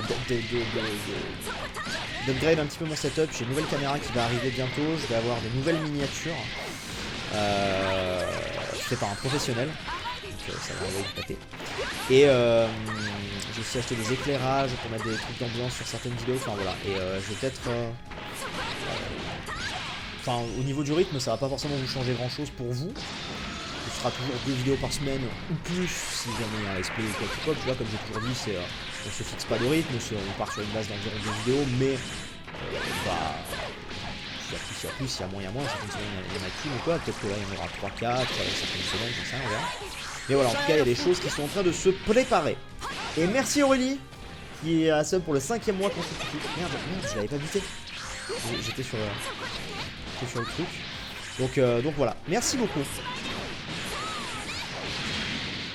d'upgrade un petit peu mon setup. J'ai une nouvelle caméra qui va arriver bientôt, je vais avoir des nouvelles miniatures. Fait par un professionnel. Donc ça va envoyer du pâté. Et j'ai aussi acheté des éclairages pour mettre des trucs d'ambiance sur certaines vidéos. Enfin voilà. Et je vais peut-être. Enfin, au niveau du rythme, ça va pas forcément vous changer grand chose pour vous. Ce sera toujours 2 vidéos par semaine ou plus si jamais il y a un let's play ou quelque chose. Tu vois, comme j'ai toujours dit, on se fixe pas de rythme, on part sur une base d'environ 2 vidéos, mais bah. S'il y a plus, s'il y a moins, certaines semaines il y en a plus ou quoi, peut-être que là il y en aura 3-4, certaines semaines, je sais rien, on verra. Mais voilà, en tout cas il y a des choses qui sont en train de se préparer. Et merci Aurélie, qui est à sub pour le 5e mois consécutif. Merde, je l'avais pas buté. J'étais sur le truc. Donc voilà, merci beaucoup.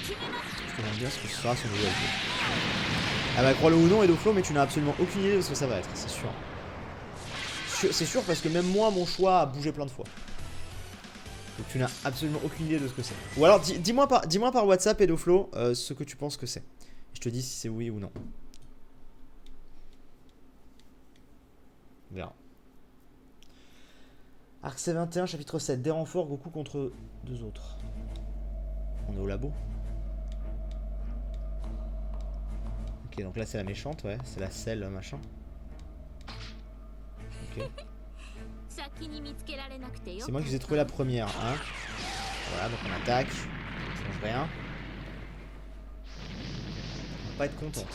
Je te demande bien ce que ce sera son nouveau LP. Ah bah crois-le ou non Edoflo, mais tu n'as absolument aucune idée de ce que ça va être, c'est sûr. C'est sûr parce que même moi mon choix a bougé plein de fois. Donc tu n'as absolument aucune idée de ce que c'est. Ou alors dis-moi par WhatsApp Edoflo ce que tu penses que c'est. Je te dis si c'est oui ou non. On verra. Arc C21 chapitre 7. Des renforts Goku contre 2 autres. On est au labo. Ok donc là c'est la méchante ouais. C'est la selle machin. Okay. C'est moi qui vous ai trouvé la première, hein. Voilà, donc on attaque. Ça change rien. On va pas être contente.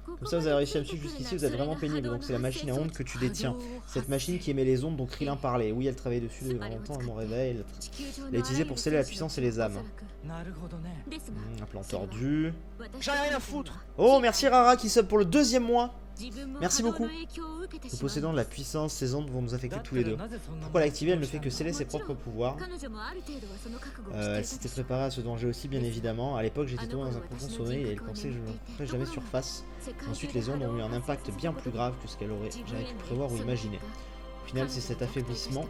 Comme ça vous avez réussi à me suivre jusqu'ici, vous êtes vraiment pénible. Donc c'est la machine à ondes que tu détiens. Cette machine qui émet les ondes dont Krillin parlait. Oui, elle travaillait dessus depuis longtemps à mon réveil. Elle l'a utilisée pour sceller la puissance et les âmes. Un plan tordu. J'en ai rien à foutre. Oh, merci Rara qui sub pour le 2e mois. Merci beaucoup. Nous possédons de la puissance, ces ondes vont nous affecter tous les deux. Pourquoi l'activer? Elle ne fait que sceller ses propres pouvoirs. Elle s'était préparée à ce danger aussi, bien évidemment. À l'époque, j'étais tombé dans un profond sommeil et elle pensait que je ne ferais jamais surface. Ensuite, les ondes ont eu un impact bien plus grave que ce qu'elle aurait jamais pu prévoir ou imaginer. Au final, c'est cet affaiblissement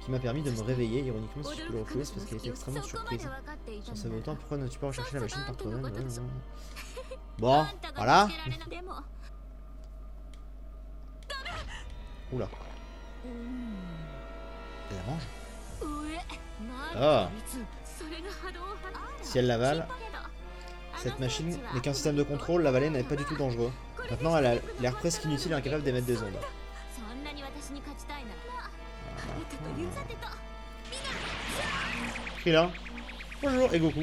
qui m'a permis de me réveiller. Ironiquement, si je peux le retrouver, c'est parce qu'elle était extrêmement surprise. Si on savait autant, pourquoi n'as-tu pas recherché la machine par toi-même? Bon, voilà. Oula. Elle la mange. Ah. Si elle l'avale, cette machine n'est qu'un système de contrôle, l'avaler n'est pas du tout dangereux. Maintenant, elle a l'air presque inutile et incapable d'émettre des ondes. Krillin. Bonjour, et Goku.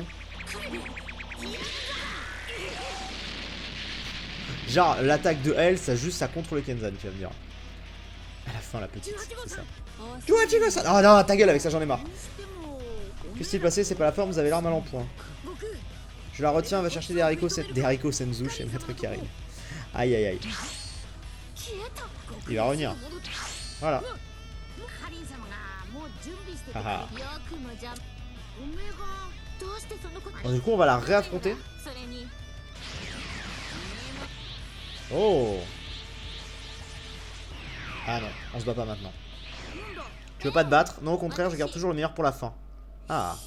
Genre, l'attaque de elle, ça contre le Kenzan, tu vas me dire. À la fin, la petite, c'est ça. Tu vois, ça. Ah non, ta gueule avec ça, j'en ai marre. Que s'est-il passé? C'est pas la forme, vous avez l'air mal en point. Je la retiens, va chercher des haricots senzu chez Maître Karin. Aïe aïe aïe. Il va revenir. Voilà. Haha. Bon, du coup, on va la réaffronter. Oh. Ah non, on se bat pas maintenant. Tu veux pas te battre? Non, au contraire, je garde toujours le meilleur pour la fin. Ah.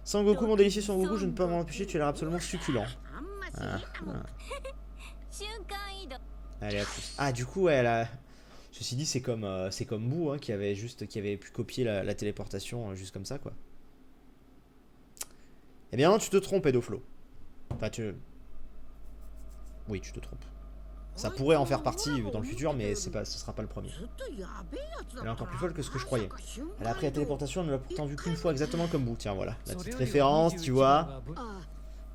Sangoku, mon délicieux Sangoku, je ne peux m'en empêcher, tu as l'air absolument succulent. Ah, ah. Allez, à plus. Ah, du coup, elle a... Ceci dit, c'est comme Boo, hein, qui avait pu copier la téléportation juste comme ça, quoi. Eh bien non, tu te trompes, Edoflo. Enfin, oui, tu te trompes. Ça pourrait en faire partie dans le futur, mais ce sera pas le premier. Elle est encore plus folle que ce que je croyais. Elle a appris la téléportation, elle ne l'a pourtant vu qu'une fois, exactement comme vous. Tiens, voilà, la petite référence, tu vois.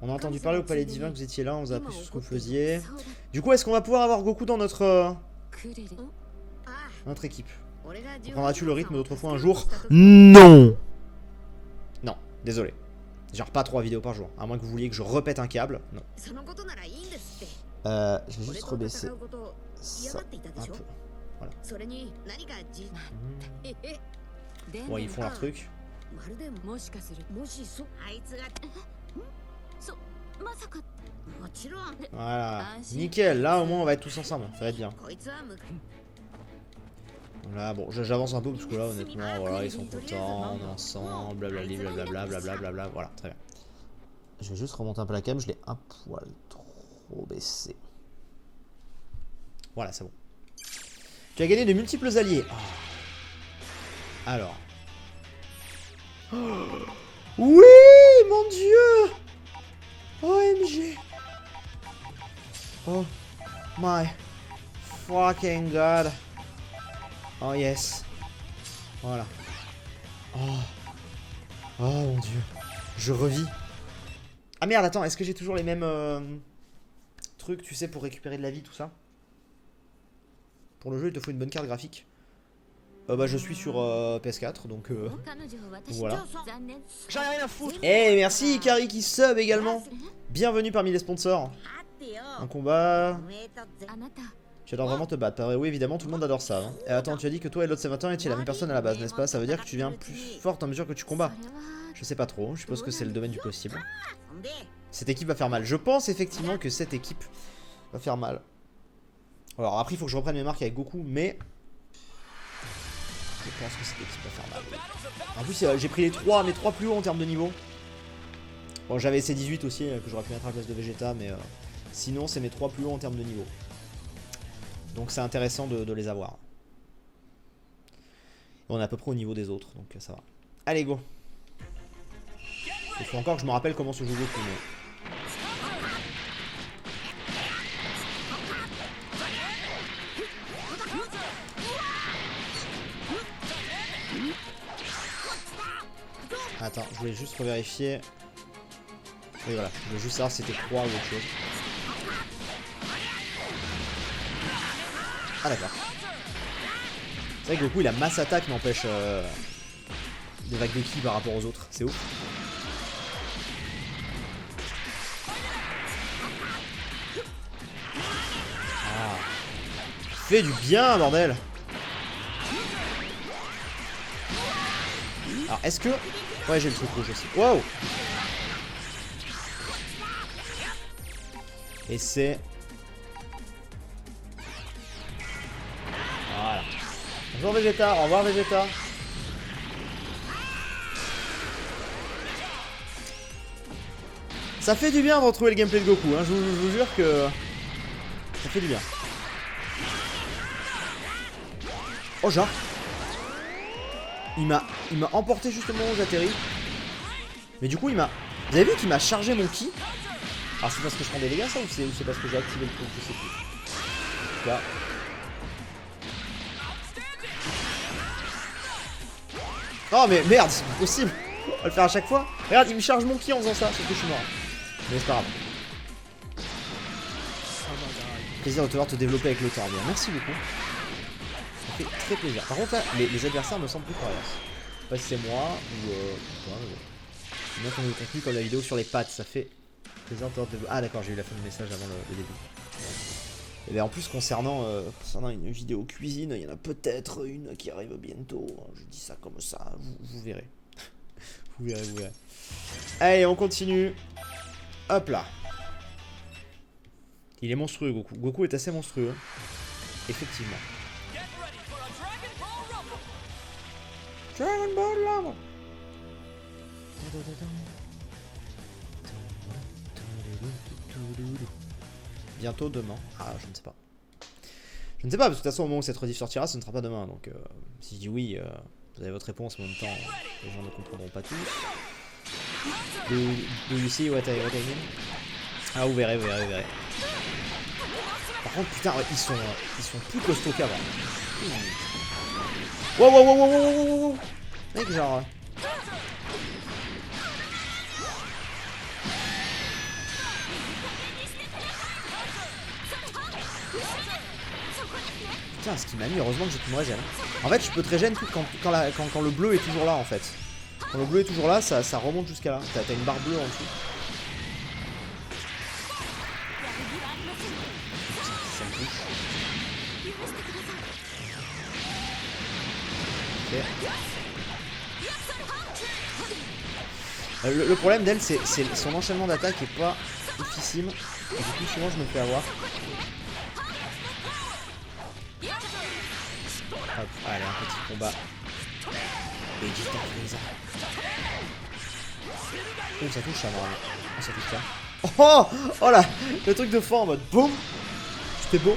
On a entendu parler au palais divin que vous étiez là, on vous a appris sur ce que vous faisiez. Du coup, est-ce qu'on va pouvoir avoir Goku dans notre équipe? Reprendras-tu le rythme d'autrefois un jour? Non. Non, désolé. Genre pas 3 vidéos par jour. À moins que vous vouliez que je repète un câble. Non. Je vais juste rebaisser ça un peu. Voilà. Bon, ils font leur truc. Voilà. Nickel, là au moins on va être tous ensemble, ça va être bien. Là bon, j'avance un peu parce que là honnêtement, voilà, ils sont contents, on est ensemble, blablabla, blablabla, blablabla, voilà, très bien. Je vais juste remonter un peu la cam, je l'ai un poil trop baissé. Voilà, c'est bon. Tu as gagné de multiples alliés. Oh. Alors. Oh. Oui, mon dieu. OMG. Oh my fucking god. Oh yes. Voilà. Oh. Oh mon dieu. Je revis. Ah merde, attends, est-ce que j'ai toujours les mêmes trucs, tu sais, pour récupérer de la vie, tout ça? Pour le jeu, il te faut une bonne carte graphique. Bah je suis sur PS4, donc voilà. J'en ai rien à foutre. Eh, merci Ikari qui sub également. Bienvenue parmi les sponsors. Un combat. Tu adores vraiment te battre, pas vrai? Oui, évidemment, tout le monde adore ça. Hein. Et attends, tu as dit que toi et l'autre sénateur étiez la même personne à la base, n'est-ce pas? Ça veut dire que tu deviens plus forte en mesure que tu combats. Je sais pas trop, je suppose que c'est le domaine du possible. Cette équipe va faire mal. Je pense effectivement que cette équipe va faire mal. Alors après, il faut que je reprenne mes marques avec Goku, mais... je pense que cette équipe va faire mal. En plus, j'ai pris les 3, mes 3 plus hauts en termes de niveau. Bon, j'avais ces 18 aussi, que j'aurais pu mettre à la place de Vegeta, mais sinon, c'est mes 3 plus hauts en termes de niveau. Donc c'est intéressant de les avoir. Et on est à peu près au niveau des autres, donc ça va. Allez, go. Il faut encore que je me rappelle comment se joue Goku, mais... Attends, je voulais juste revérifier. Oui, voilà, je voulais juste savoir si c'était 3 ou autre chose. Ah d'accord. C'est vrai que Goku il a masse attaque n'empêche des vagues de ki par rapport aux autres, c'est ouf. Ah. Fait du bien bordel. Alors est-ce que... ouais j'ai le truc rouge aussi. Wow. Et c'est... voilà. Bonjour Vegeta, au revoir Vegeta. Ça fait du bien de retrouver le gameplay de Goku, hein. Je vous jure que... ça fait du bien. Oh genre. Il m'a emporté justement où j'atterris. Mais du coup il m'a... vous avez vu qu'il m'a chargé mon ki? Alors c'est parce que je prends des dégâts ça ou c'est parce que j'ai activé le truc? Je sais plus. En tout cas... oh mais merde, c'est pas possible. On va le faire à chaque fois. Regarde, il me charge mon ki en faisant ça, sauf que je suis mort. Mais c'est pas grave. Plaisir de te voir te développer avec le temps, bien. Merci beaucoup. Ça fait très plaisir. Par contre là, les adversaires me semblent plus coriaces. Je sais pas si c'est moi ou toi, mais bon. Sinon on a le contenu comme la vidéo sur les pattes, ça fait plaisir de te voir te développer. Ah d'accord, j'ai eu la fin du message avant le début. Et bien en plus concernant une vidéo cuisine, il y en a peut-être une qui arrive bientôt. Je dis ça comme ça, vous verrez. vous verrez. Allez, on continue. Hop là. Il est monstrueux Goku. Goku est assez monstrueux. Effectivement. Dragon Ball Rumble. Bientôt demain. Ah, je ne sais pas. Je ne sais pas, parce que de toute façon, au moment où cette rediff sortira, ce ne sera pas demain. Donc, si je dis oui, vous avez votre réponse en même temps. Les gens ne comprendront pas tous. Do you see what I mean? Ah, vous verrez. Par contre, putain, ouais, ils sont plus costauds qu'avant. Wow. Mec, genre... putain, ce qui m'a mis, heureusement que j'ai pu me régène. En fait, je peux te régène quand le bleu est toujours là, en fait. Quand le bleu est toujours là, ça remonte jusqu'à là. T'as une barre bleue en dessous. Ça me touche. Okay. Le problème d'elle, c'est son enchaînement d'attaque est pas oufissime. Et du coup, souvent, je me fais avoir. Hop, allez, un petit combat. Vegeta Frieza. Oh, ça touche ça, normalement. Oh, ça touche pas. Oh, oh là, le truc de fin en mode boum. C'était beau.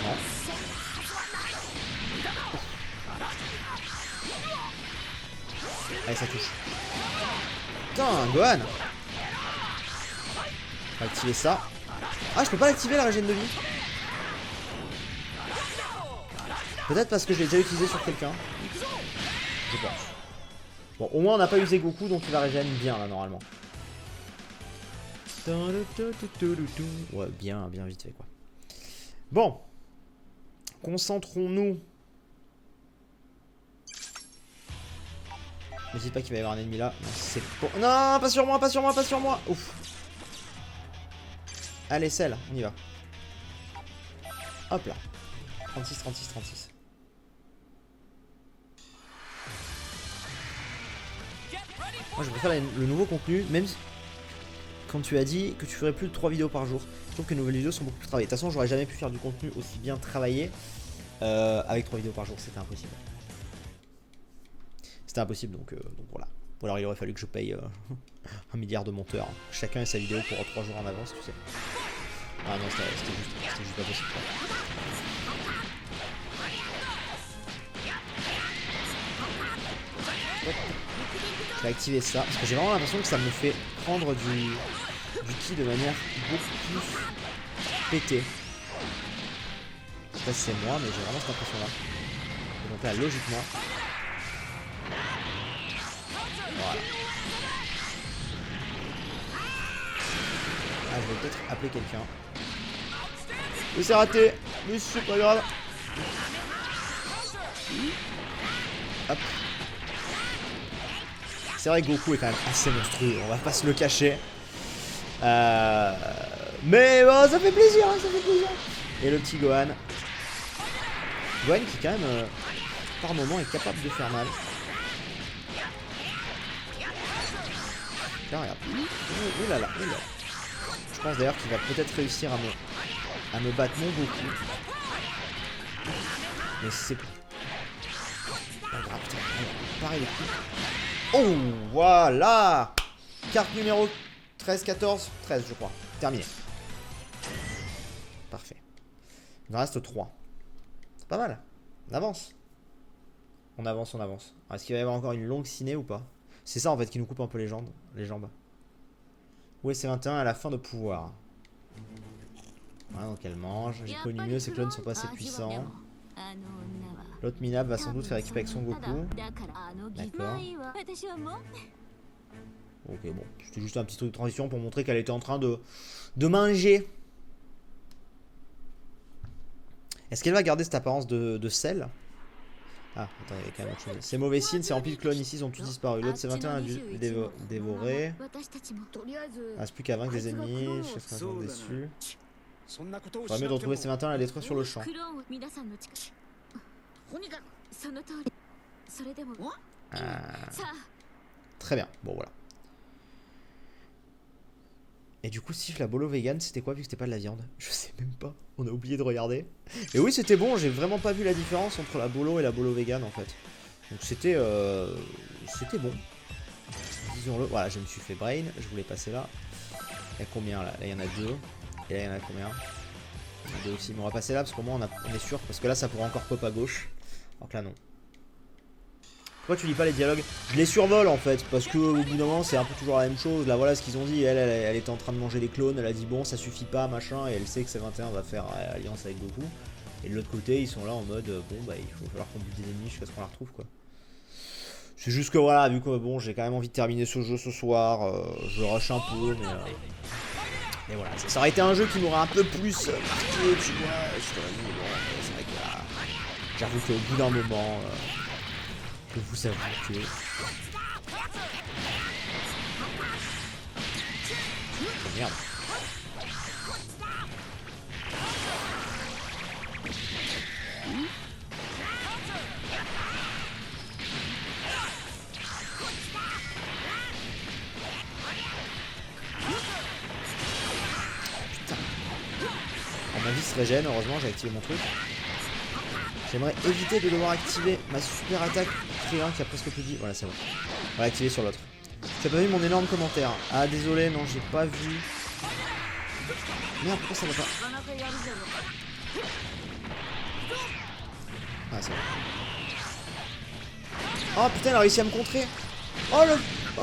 Non. Allez, ça touche. Putain, Gohan. On va activer ça. Ah, je peux pas l'activer la régène de vie. Peut-être parce que je l'ai déjà utilisé sur quelqu'un. Je pense. Bon, au moins on n'a pas usé Goku, donc il va régénérer bien là normalement. Ouais, bien vite fait quoi. Bon. Concentrons-nous. N'hésite pas qu'il va y avoir un ennemi là. Non, c'est bon. Non, pas sur moi, pas sur moi, pas sur moi. Ouf. Allez, celle, on y va. Hop là. 36, 36, 36. Moi je préfère le nouveau contenu, même quand tu as dit que tu ferais plus de 3 vidéos par jour. Je trouve que les nouvelles vidéos sont beaucoup plus travaillées. De toute façon, j'aurais jamais pu faire du contenu aussi bien travaillé avec 3 vidéos par jour, c'était impossible. C'était impossible, donc voilà. Ou alors il aurait fallu que je paye 1 milliard de monteurs. Chacun ait sa vidéo pour 3 jours en avance, tu sais. Ah non, c'était juste pas possible. Quoi. Je vais activer ça, parce que j'ai vraiment l'impression que ça me fait prendre du ki de manière beaucoup plus pétée. Je sais pas si c'est moi, mais j'ai vraiment cette impression là. Et donc là, logiquement... Voilà. Ah, je vais peut-être appeler quelqu'un. Mais c'est raté, mais c'est pas grave. Hop. C'est vrai que Goku est quand même assez monstrueux, on va pas se le cacher. Mais bon, ça fait plaisir, hein, ça fait plaisir. Et le petit Gohan. Gohan qui quand même, par moment, est capable de faire mal. Là, regarde. Ouh là là, ouh là. Je pense d'ailleurs qu'il va peut-être réussir à me battre mon Goku. Mais c'est pas grave, putain, pareil les coups. Oh, voilà. Carte numéro 13, 14, 13 je crois. Terminé. Parfait. Il me reste 3. C'est pas mal. On avance. On avance, on avance. Est-ce qu'il va y avoir encore une longue ciné ou pas? C'est ça en fait qui nous coupe un peu les jambes. Où est C21 à la fin de pouvoir? Voilà, donc elle mange. J'ai connu mieux, ces clones ne sont pas assez puissants. L'autre minable va sans doute faire équipe avec son Goku. D'accord. Ok, bon. C'était juste un petit truc de transition pour montrer qu'elle était en train de manger. Est-ce qu'elle va garder cette apparence de sel? Ah, attends, il y avait quand même autre chose. C'est mauvais signe, c'est rempli de clones ici, ils ont tous disparu. L'autre C21 a dû dévorer. Il reste plus qu'à vaincre des ennemis, je suis vraiment déçu. Faudrait mieux de retrouver C21 et la détruire sur le champ. Très bien, bon voilà. Et du coup, Sif, la bolo vegan, c'était quoi vu que c'était pas de la viande? Je sais même pas, on a oublié de regarder. Et oui, c'était bon, j'ai vraiment pas vu la différence entre la bolo et la bolo vegan en fait. Donc c'était bon. Disons-le, voilà, je me suis fait brain, je voulais passer là. Il y a combien là? Là, il y en a 2. Et là, il y en a combien? Il y en a 2 aussi, mais on va passer là parce qu'au moins on est sûr, parce que là, ça pourrait encore pop à gauche. Alors que là, non. Pourquoi tu lis pas les dialogues? Je les survole en fait, parce que au bout d'un moment c'est un peu toujours la même chose. Là voilà ce qu'ils ont dit, elle était en train de manger des clones, elle a dit bon ça suffit pas machin, et elle sait que C21 va faire alliance avec Goku. Et de l'autre côté ils sont là en mode bon bah il faut falloir qu'on bute des ennemis jusqu'à ce qu'on la retrouve quoi. C'est juste que voilà, vu que bon j'ai quand même envie de terminer ce jeu ce soir, je rush un peu mais voilà, ça aurait été un jeu qui m'aurait un peu plus marqué, tu vois, je t'aurais dit bon c'est vrai que là, j'avoue qu'au bout d'un moment... que vous savez que... Oh merde. vie se régène, heureusement j'ai activé mon truc. J'aimerais éviter de devoir activer ma super attaque triangle qui a presque plus de vie. Voilà, c'est bon. On va l'activer sur l'autre. Tu as pas vu mon énorme commentaire? Ah désolé, non j'ai pas vu. Merde, pourquoi ça va pas? Ah c'est bon. Oh putain, elle a réussi à me contrer. Oh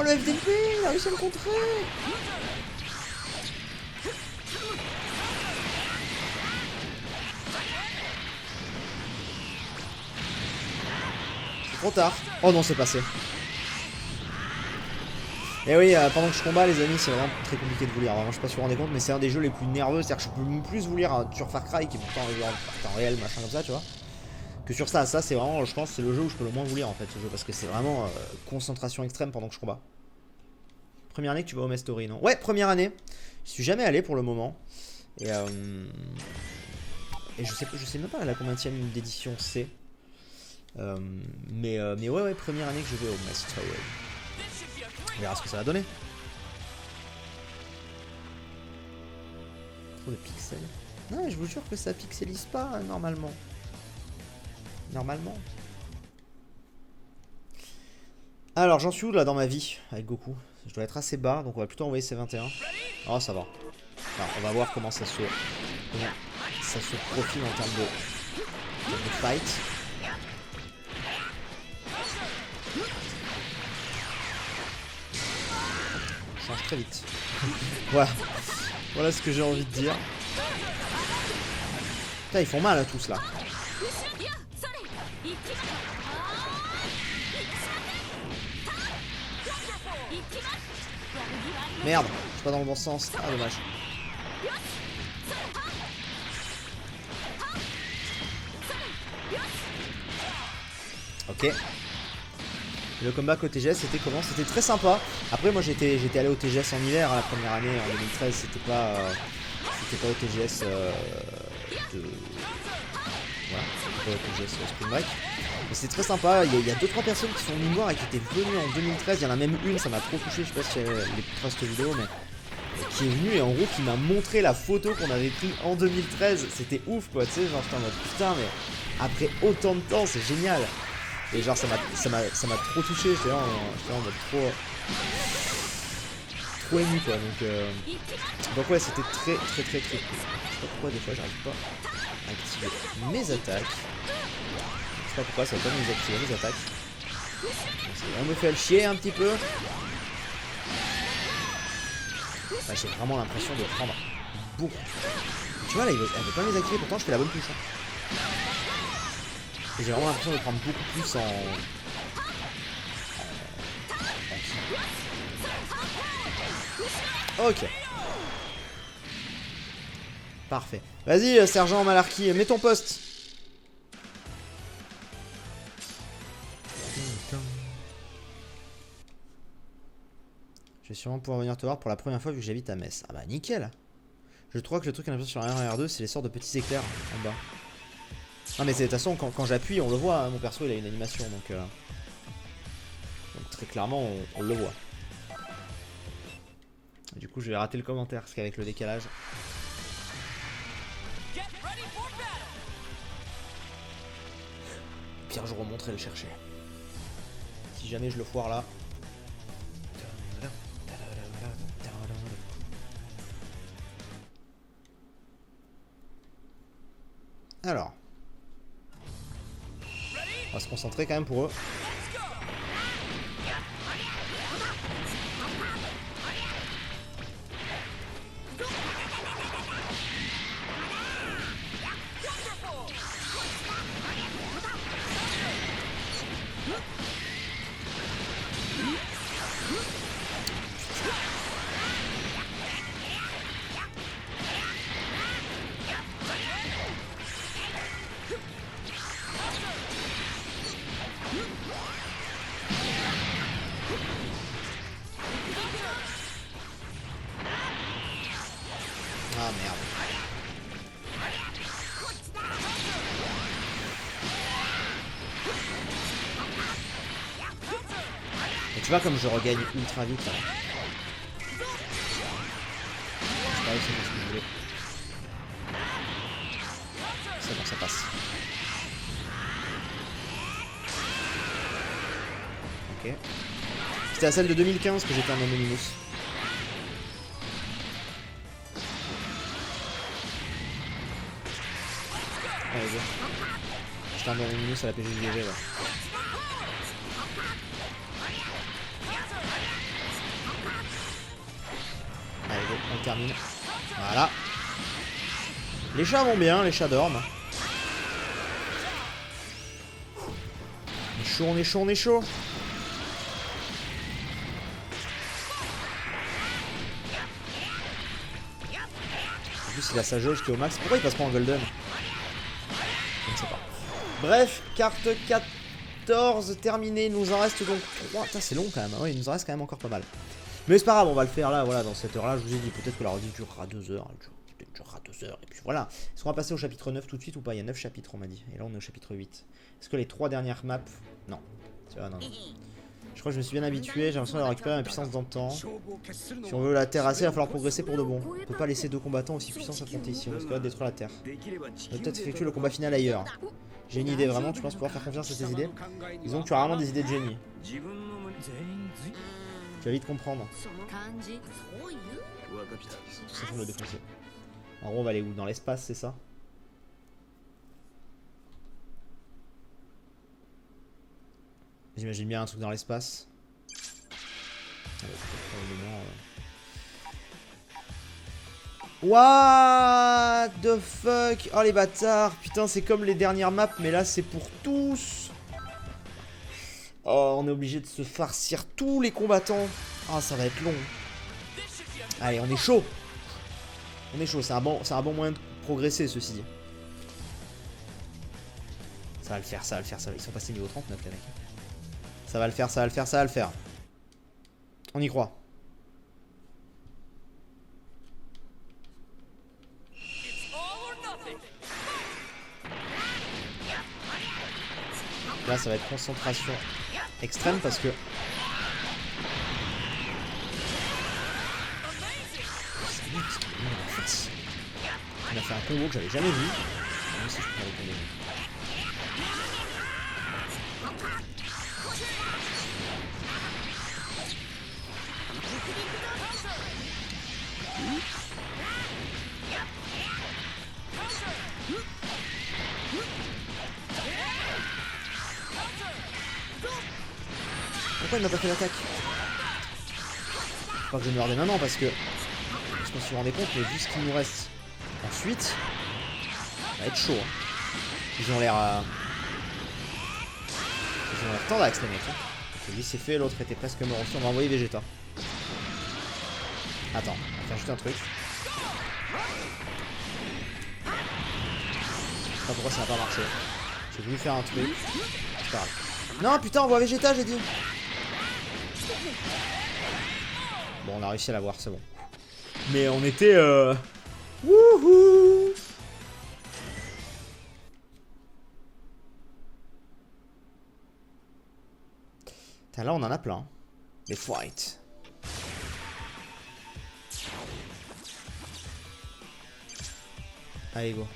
le FDP, il a réussi à me contrer. C'est trop tard. Oh non, c'est passé. Et oui, pendant que je combats les amis, c'est vraiment très compliqué de vous lire. Vraiment, je sais pas si vous vous rendez compte, mais c'est un des jeux les plus nerveux. C'est-à-dire que je peux plus vous lire sur Far Cry, qui est pourtant un temps réel, machin comme ça, tu vois, que sur ça. Ça, c'est vraiment, je pense, c'est le jeu où je peux le moins vous lire en fait, ce jeu, parce que c'est vraiment concentration extrême pendant que je combats. Première année que tu vas au Mestory, non? Ouais, première année. Je suis jamais allé pour le moment. Et je sais même pas la combienième d'édition c'est. Mais ouais, première année que je vais au Mestory. On verra ce que ça va donner. Trop de pixels. Non, je vous jure que ça pixelise pas normalement. Normalement. Alors, j'en suis où là dans ma vie avec Goku? Je dois être assez bas, donc on va plutôt envoyer C21. Oh, ça va. Alors, on va voir comment ça se profile en termes de fight. On change très vite. Voilà ce que j'ai envie de dire. Putain, ils font mal à tous là. Merde, je suis pas dans le bon sens. Ah, dommage. Ok. Le combat qu'au TGS, c'était comment? C'était très sympa. Après, moi j'étais allé au TGS en hiver, hein, la première année, en 2013. C'était pas au TGS voilà, c'était pas au TGS Spring Break. Mais c'était très sympa. Il y a 2-3 personnes qui sont venues me voir et qui étaient venues en 2013. Il y en a même une, ça m'a trop touché. Je sais pas si les traces de vidéo, mais qui est venue et en gros qui m'a montré la photo qu'on avait prise en 2013. C'était ouf quoi, tu sais, genre j'étais en mode putain, mais après autant de temps, c'est génial. Et genre ça m'a trop touché, j'étais en mode trop ému quoi, donc ouais, c'était très cool. Je sais pas pourquoi des fois j'arrive pas à activer mes attaques. Je sais pas pourquoi ça va pas nous activer mes attaques. On me fait le chier un petit peu. Bah, j'ai vraiment l'impression de prendre beaucoup. Tu vois là, elle veut pas me les activer, pourtant je fais la bonne touche. Hein. Et j'ai vraiment l'impression de prendre beaucoup plus en... Ok. Parfait. Vas-y, sergent Malarkey, mets ton poste. Je vais sûrement pouvoir venir te voir pour la première fois vu que j'habite à Metz. Ah bah nickel. Je crois que le truc qu'on a vu sur R1 et R2, c'est les sortes de petits éclairs en bas. Non mais de toute façon quand j'appuie on le voit, hein, mon perso il a une animation donc très clairement on le voit. Et du coup je vais rater le commentaire parce qu'avec le décalage. Pire je remonterai le chercher. Si jamais je le foire là. Alors. On va se concentrer quand même pour eux. Ah merde. Et tu vois comme je regagne ultra vite là. C'est pas ce que je voulais. Ok. C'était à celle de 2015 que j'étais un Anonymous. Allez, go. J'étais un Anonymous à la PGGG, ouais. Allez, go, on termine. Voilà. Les chats vont bien, les chats dorment. On est chaud, on est chaud, on est chaud. En plus, il a sa jauge qui est au max. Pourquoi il passe pas en golden? Je ne sais pas. Bref, carte 14 terminée. Il nous en reste donc 3. Putain, c'est long quand même. Oui, il nous en reste quand même encore pas mal. Mais c'est pas grave, on va le faire là, voilà, dans cette heure-là. Je vous ai dit, peut-être que la rediff durera 2 heures. Peut-être durera 2 heures. Et puis voilà. Est-ce qu'on va passer au chapitre 9 tout de suite ou pas? Il y a 9 chapitres, on m'a dit. Et là, on est au chapitre 8. Est-ce que les 3 dernières maps... Non. Tu vois, non. Je crois que je me suis bien habitué. J'ai l'impression d'avoir récupéré ma puissance dans le temps. Si on veut la terrasser, il va falloir progresser pour de bon. On peut pas laisser 2 combattants aussi puissants s'affronter ici. On risque de détruire la terre. On va peut-être effectuer le combat final ailleurs. J'ai une idée, vraiment. Tu penses pouvoir faire confiance à tes idées? Disons que tu as vraiment des idées de génie. Tu vas vite comprendre. Tout ça pour le défoncer. En gros, on va aller où? Dans l'espace, c'est ça? J'imagine bien un truc dans l'espace. What the fuck? Oh les bâtards. Putain, c'est comme les dernières maps, mais là c'est pour tous. Oh, on est obligé de se farcir tous les combattants. Ah, ça va être long. Allez, on est chaud. On est chaud, c'est un bon moyen de progresser, ceci dit. Ça va le faire, ça va le faire, ça va. Ils sont passés niveau 39 les mecs. Ça va le faire, ça va le faire, ça va le faire. On y croit. Là, ça va être concentration extrême parce que... On a fait un combo que j'avais jamais vu. Même si je peux pas le combo. Pourquoi il m'a pas fait l'attaque? Faut pas que je me meurs dès maintenant parce que je me suis rendu compte, mais vu ce qu'il nous reste ensuite, ça va être chaud. Ils ont l'air tendax les mecs. Lui c'est fait, l'autre était presque mort aussi. On va envoyer Vegeta. Attends, on va faire juste un truc. Je sais pas pourquoi ça n'a pas marché. J'ai voulu faire un truc. C'est pas grave. Non putain, on voit Vegeta, j'ai dit. Bon, on a réussi à l'avoir, c'est bon. Mais on était... Wouhou! Là, on en a plein. Les fights. Allez, go.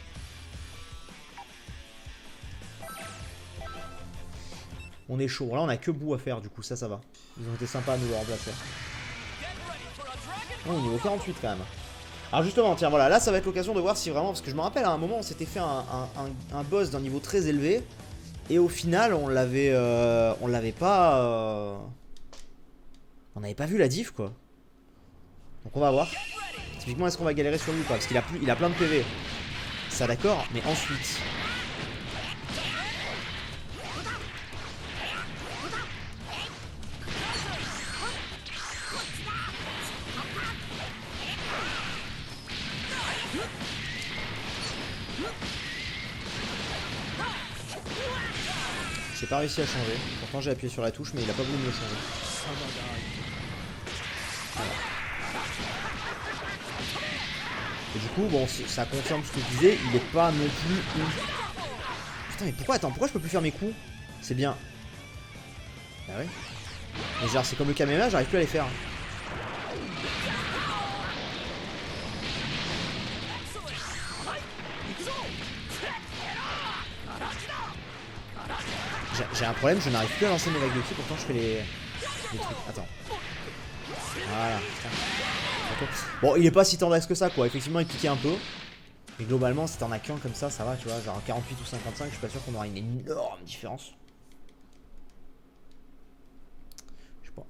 On est chaud. Là, on a que bout à faire, du coup, ça va. Ils ont été sympas à nous le remplacer. Oh, niveau 48 quand même. Alors justement, tiens, voilà, là ça va être l'occasion de voir si vraiment... Parce que je me rappelle, à un moment, on s'était fait un boss d'un niveau très élevé. Et au final, on l'avait pas... On n'avait pas vu la diff, quoi. Donc on va voir. Typiquement, est-ce qu'on va galérer sur lui ou pas? Parce qu'il a plein de PV. Ça, d'accord, mais ensuite... J'ai pas réussi à changer. Pourtant j'ai appuyé sur la touche mais il a pas voulu me le changer. Voilà. Et du coup bon ça confirme ce que je disais, il est pas non plus ouf. Putain mais pourquoi je peux plus faire mes coups? C'est bien. Bah oui. Mais genre c'est comme le Kamehameha, j'arrive plus à les faire. J'ai un problème, je n'arrive plus à lancer mes vagues de ki, pourtant je fais les... des trucs. Attends. Voilà, putain. Bon, il est pas si tendax que ça, quoi. Effectivement, il piquait un peu. Mais globalement, si t'en as qu'un comme ça va, tu vois. Genre 48 ou 55, je suis pas sûr qu'on aura une énorme différence. Je sais pas.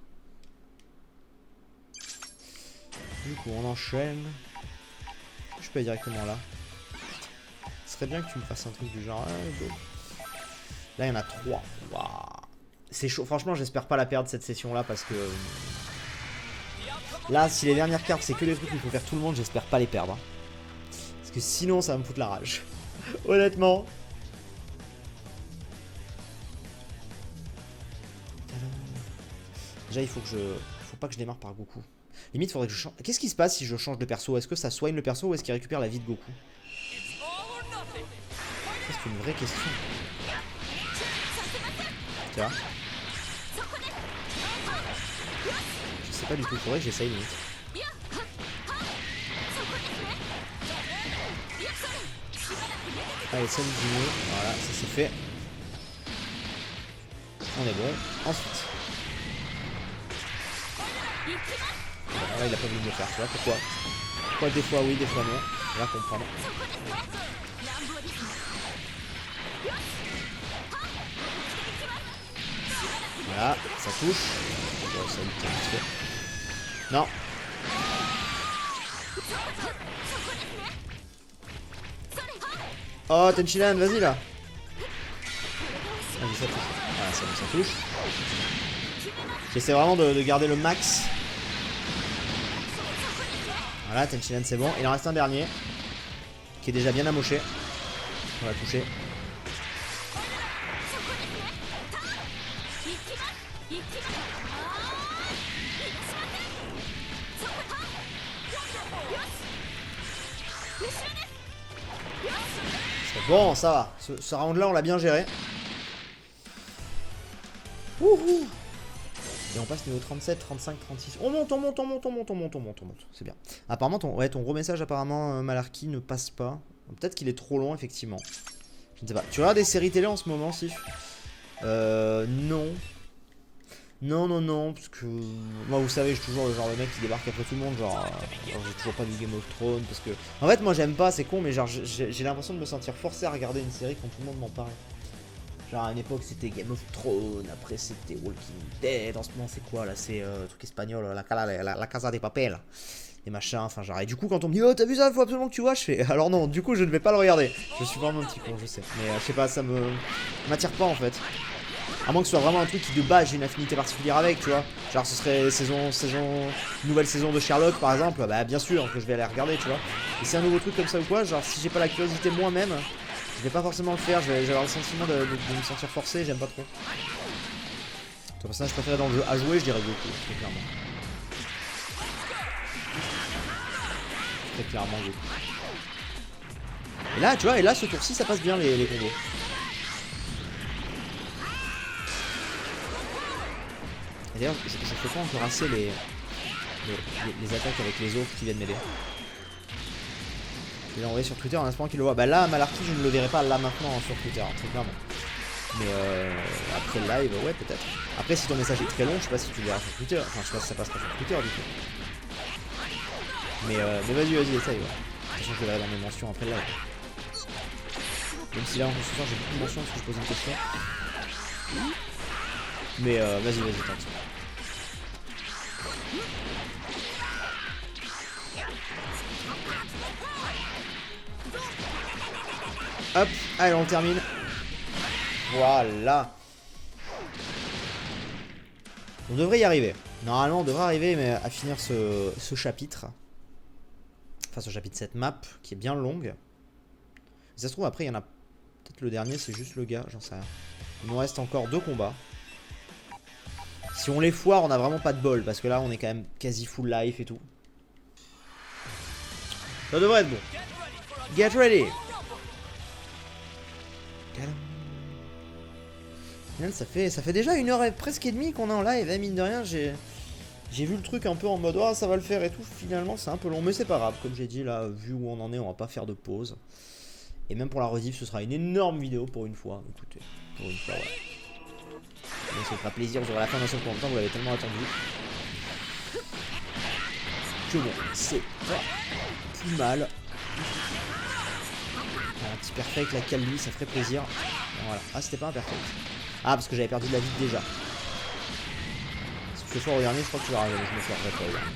Du coup, on enchaîne. Je peux aller directement là. Ce serait bien que tu me fasses un truc du genre. Là, il y en a 3. Waouh. C'est chaud. Franchement, j'espère pas la perdre cette session-là parce que. Là, si les dernières cartes, c'est que les trucs qu'il faut faire tout le monde, j'espère pas les perdre. Hein. Parce que sinon, ça va me foutre la rage. Honnêtement. Déjà, il faut que je. Faut pas que je démarre par Goku. Limite, faudrait que je change. Qu'est-ce qui se passe si je change de perso? Est-ce que ça soigne le perso ou est-ce qu'il récupère la vie de Goku? C'est une vraie question. Tu vois? Je sais pas du tout, faudrait que j'essaye limite. Allez, ça nous dit. Voilà, ça c'est fait. On est bon. Ensuite. Bon, là, il a pas voulu me le faire, tu vois, pourquoi? Pourquoi des fois oui, des fois non? On va comprendre. Voilà, ça touche. Bon, ça lui tient vite fait. Non. Oh, Tenchinan, vas-y là. Vas-y, ça touche. Voilà, ça touche. J'essaie vraiment de garder le max. Voilà, Tenchinan, c'est bon. Il en reste un dernier. Qui est déjà bien amoché. On va toucher. Bon, ça va. Ce round-là, on l'a bien géré. Wouhou. Et on passe niveau 37, 35, 36. On monte, on monte, on monte, on monte, on monte, on monte, on monte. C'est bien. Apparemment, ton gros message, apparemment, Malarkey ne passe pas. Peut-être qu'il est trop long, effectivement. Je ne sais pas. Tu regardes des séries télé en ce moment, Sif? Non. Non, parce que moi, vous savez, je suis toujours le genre de mec qui débarque après tout le monde, genre j'ai toujours pas vu Game of Thrones, parce que, en fait, moi, j'aime pas, c'est con, mais genre, j'ai l'impression de me sentir forcé à regarder une série quand tout le monde m'en parle. Genre, à une époque, c'était Game of Thrones, après, c'était Walking Dead, en ce moment, c'est quoi, là, c'est truc espagnol, la Casa de Papel, et machin, enfin, genre, et du coup, quand on me dit, oh, t'as vu ça, faut absolument que tu vois, je fais, alors non, du coup, je ne vais pas le regarder, je suis vraiment un petit con, je sais, mais je sais pas, ça m'attire pas, en fait. À moins que ce soit vraiment un truc qui de base j'ai une affinité particulière avec, tu vois. Genre ce serait nouvelle saison de Sherlock par exemple, bah bien sûr que je vais aller regarder, tu vois. Et c'est un nouveau truc comme ça ou quoi, genre si j'ai pas la curiosité moi-même, je vais pas forcément le faire, je vais avoir le sentiment de me sentir forcé, j'aime pas trop. Ton personnage préféré dans le jeu à jouer, je dirais Goku, très clairement. Très clairement Goku. Et là, tu vois, et là ce tour-ci ça passe bien les combos. D'ailleurs, je fais pas encore assez les attaques avec les autres qui viennent m'aider. Je vais l'envoyer sur Twitter en espérant qu'il le voit. Bah là, Malarkey, je ne le verrai pas là maintenant sur Twitter, très clairement. Mais après le live, ouais, peut-être. Après, si ton message est très long, je sais pas si tu le verras sur Twitter. Enfin, je sais pas si ça passe pas sur Twitter du coup. Mais vas-y, essaye, ouais. De toute façon, je le verrai dans mes mentions après le live. Même si là, en ce soir, j'ai beaucoup de mentions parce que je pose une question. Mais vas-y, tente. Hop, allez, on termine. Voilà. On devrait y arriver. Normalement, on devrait arriver mais à finir ce chapitre. Enfin, ce chapitre, cette map qui est bien longue. Si ça se trouve, après, il y en a peut-être le dernier, c'est juste le gars, j'en sais rien. Il nous reste encore 2 combats. Si on les foire, on a vraiment pas de bol. Parce que là, on est quand même quasi full life et tout. Ça devrait être bon. Get ready. Ça fait déjà 1h presque et demie qu'on est en live. Et mine de rien, j'ai vu le truc un peu en mode oh, ça va le faire et tout. Finalement, c'est un peu long. Mais c'est pas grave. Comme j'ai dit, là, vu où on en est, on va pas faire de pause. Et même pour la rediff, ce sera une énorme vidéo pour une fois. Écoutez, pour une fois, ouais. Bien ça vous fera plaisir, vous aurez la fin d'un seul coup en même temps, vous l'avez tellement attendu. Que bon, c'est pas plus mal. Un petit perfect, la cale lui, ça ferait plaisir. Voilà. Ah, c'était pas un perfect. Ah, parce que j'avais perdu de la vie déjà. Si tu fais fort au dernier, je crois que tu vas arriver. Je me fais pas au dernier.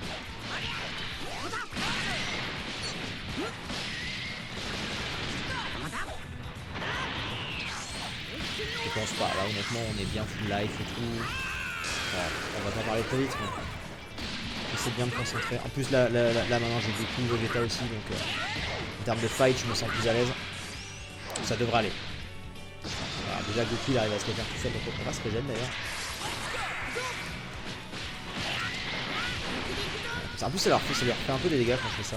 Je pense pas. Là, honnêtement, on est bien full life et tout. Bon, on va pas parler trop vite, mais j'essaie bien de me concentrer. En plus, là maintenant, j'ai beaucoup Vegeta aussi, donc en termes de fight, je me sens plus à l'aise. Ça devrait aller. Voilà, déjà, Goku, il arrive à se refaire tout seul, donc on va se régénérer d'ailleurs. En plus, ça leur fait un peu des dégâts quand je fais ça.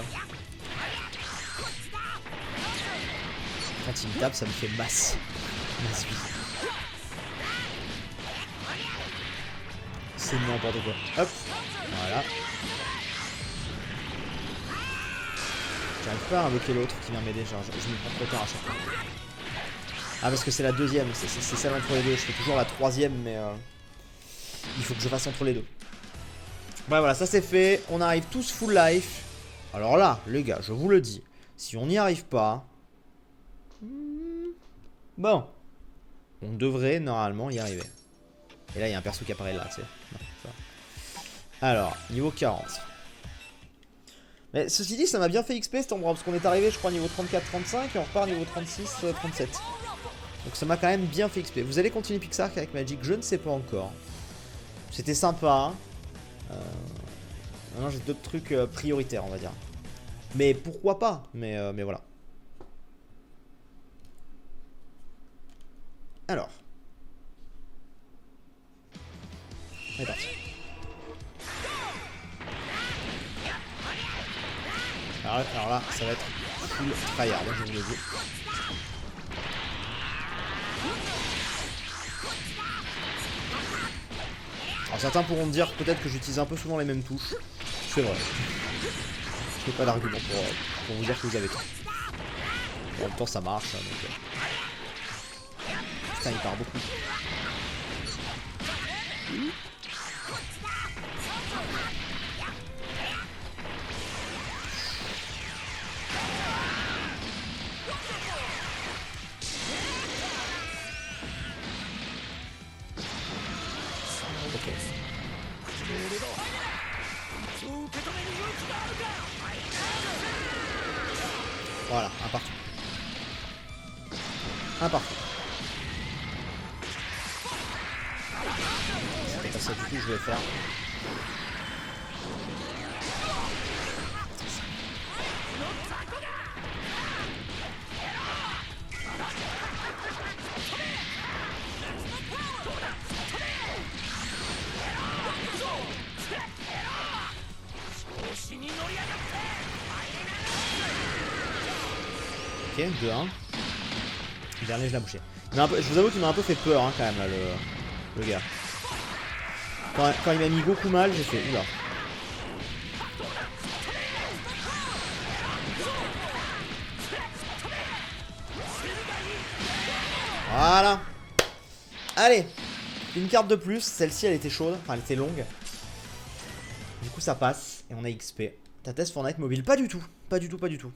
Quand il me tape, ça me fait masse. C'est n'importe quoi. Hop, voilà. J'arrive pas à invoquer l'autre qui vient m'aider, genre je me prends trop tard à chaque fois. Ah, parce que c'est la deuxième, c'est celle entre les deux. Je fais toujours la troisième, mais il faut que je fasse entre les deux. Ouais, voilà, ça c'est fait. On arrive tous full life. Alors là, les gars, je vous le dis, si on n'y arrive pas, bon, on devrait normalement y arriver. Et là, il y a un perso qui apparaît là, tu sais. Alors, niveau 40. Mais ceci dit, ça m'a bien fait XP cet endroit, parce qu'on est arrivé, je crois, niveau 34-35, et on repart niveau 36-37. Donc ça m'a quand même bien fait XP. Vous allez continuer Pixar avec Magic? Je ne sais pas encore. C'était sympa. Maintenant, j'ai d'autres trucs prioritaires, on va dire. Mais pourquoi pas? Mais voilà. Alors. On est parti. Alors là, ça va être full tryhard, je vous le dis. Alors certains pourront me dire peut-être que j'utilise un peu souvent les mêmes touches. C'est vrai. Je n'ai pas d'argument pour vous dire que vous avez tort. En même temps ça marche. Donc, putain, il part beaucoup. Voilà, un partout. Un partout. C'était pas ça du tout que je voulais faire. Ok, 2-1. Le dernier, je l'ai bouché. Je vous avoue qu'il m'a un peu fait peur, hein, quand même, là, le gars. Quand il m'a mis beaucoup mal, j'ai fait oula. Voilà. Allez, une carte de plus. Celle-ci, elle était chaude. Enfin, elle était longue. Du coup, ça passe. Et on a XP. Ta test Fortnite mobile. Pas du tout. Pas du tout, pas du tout.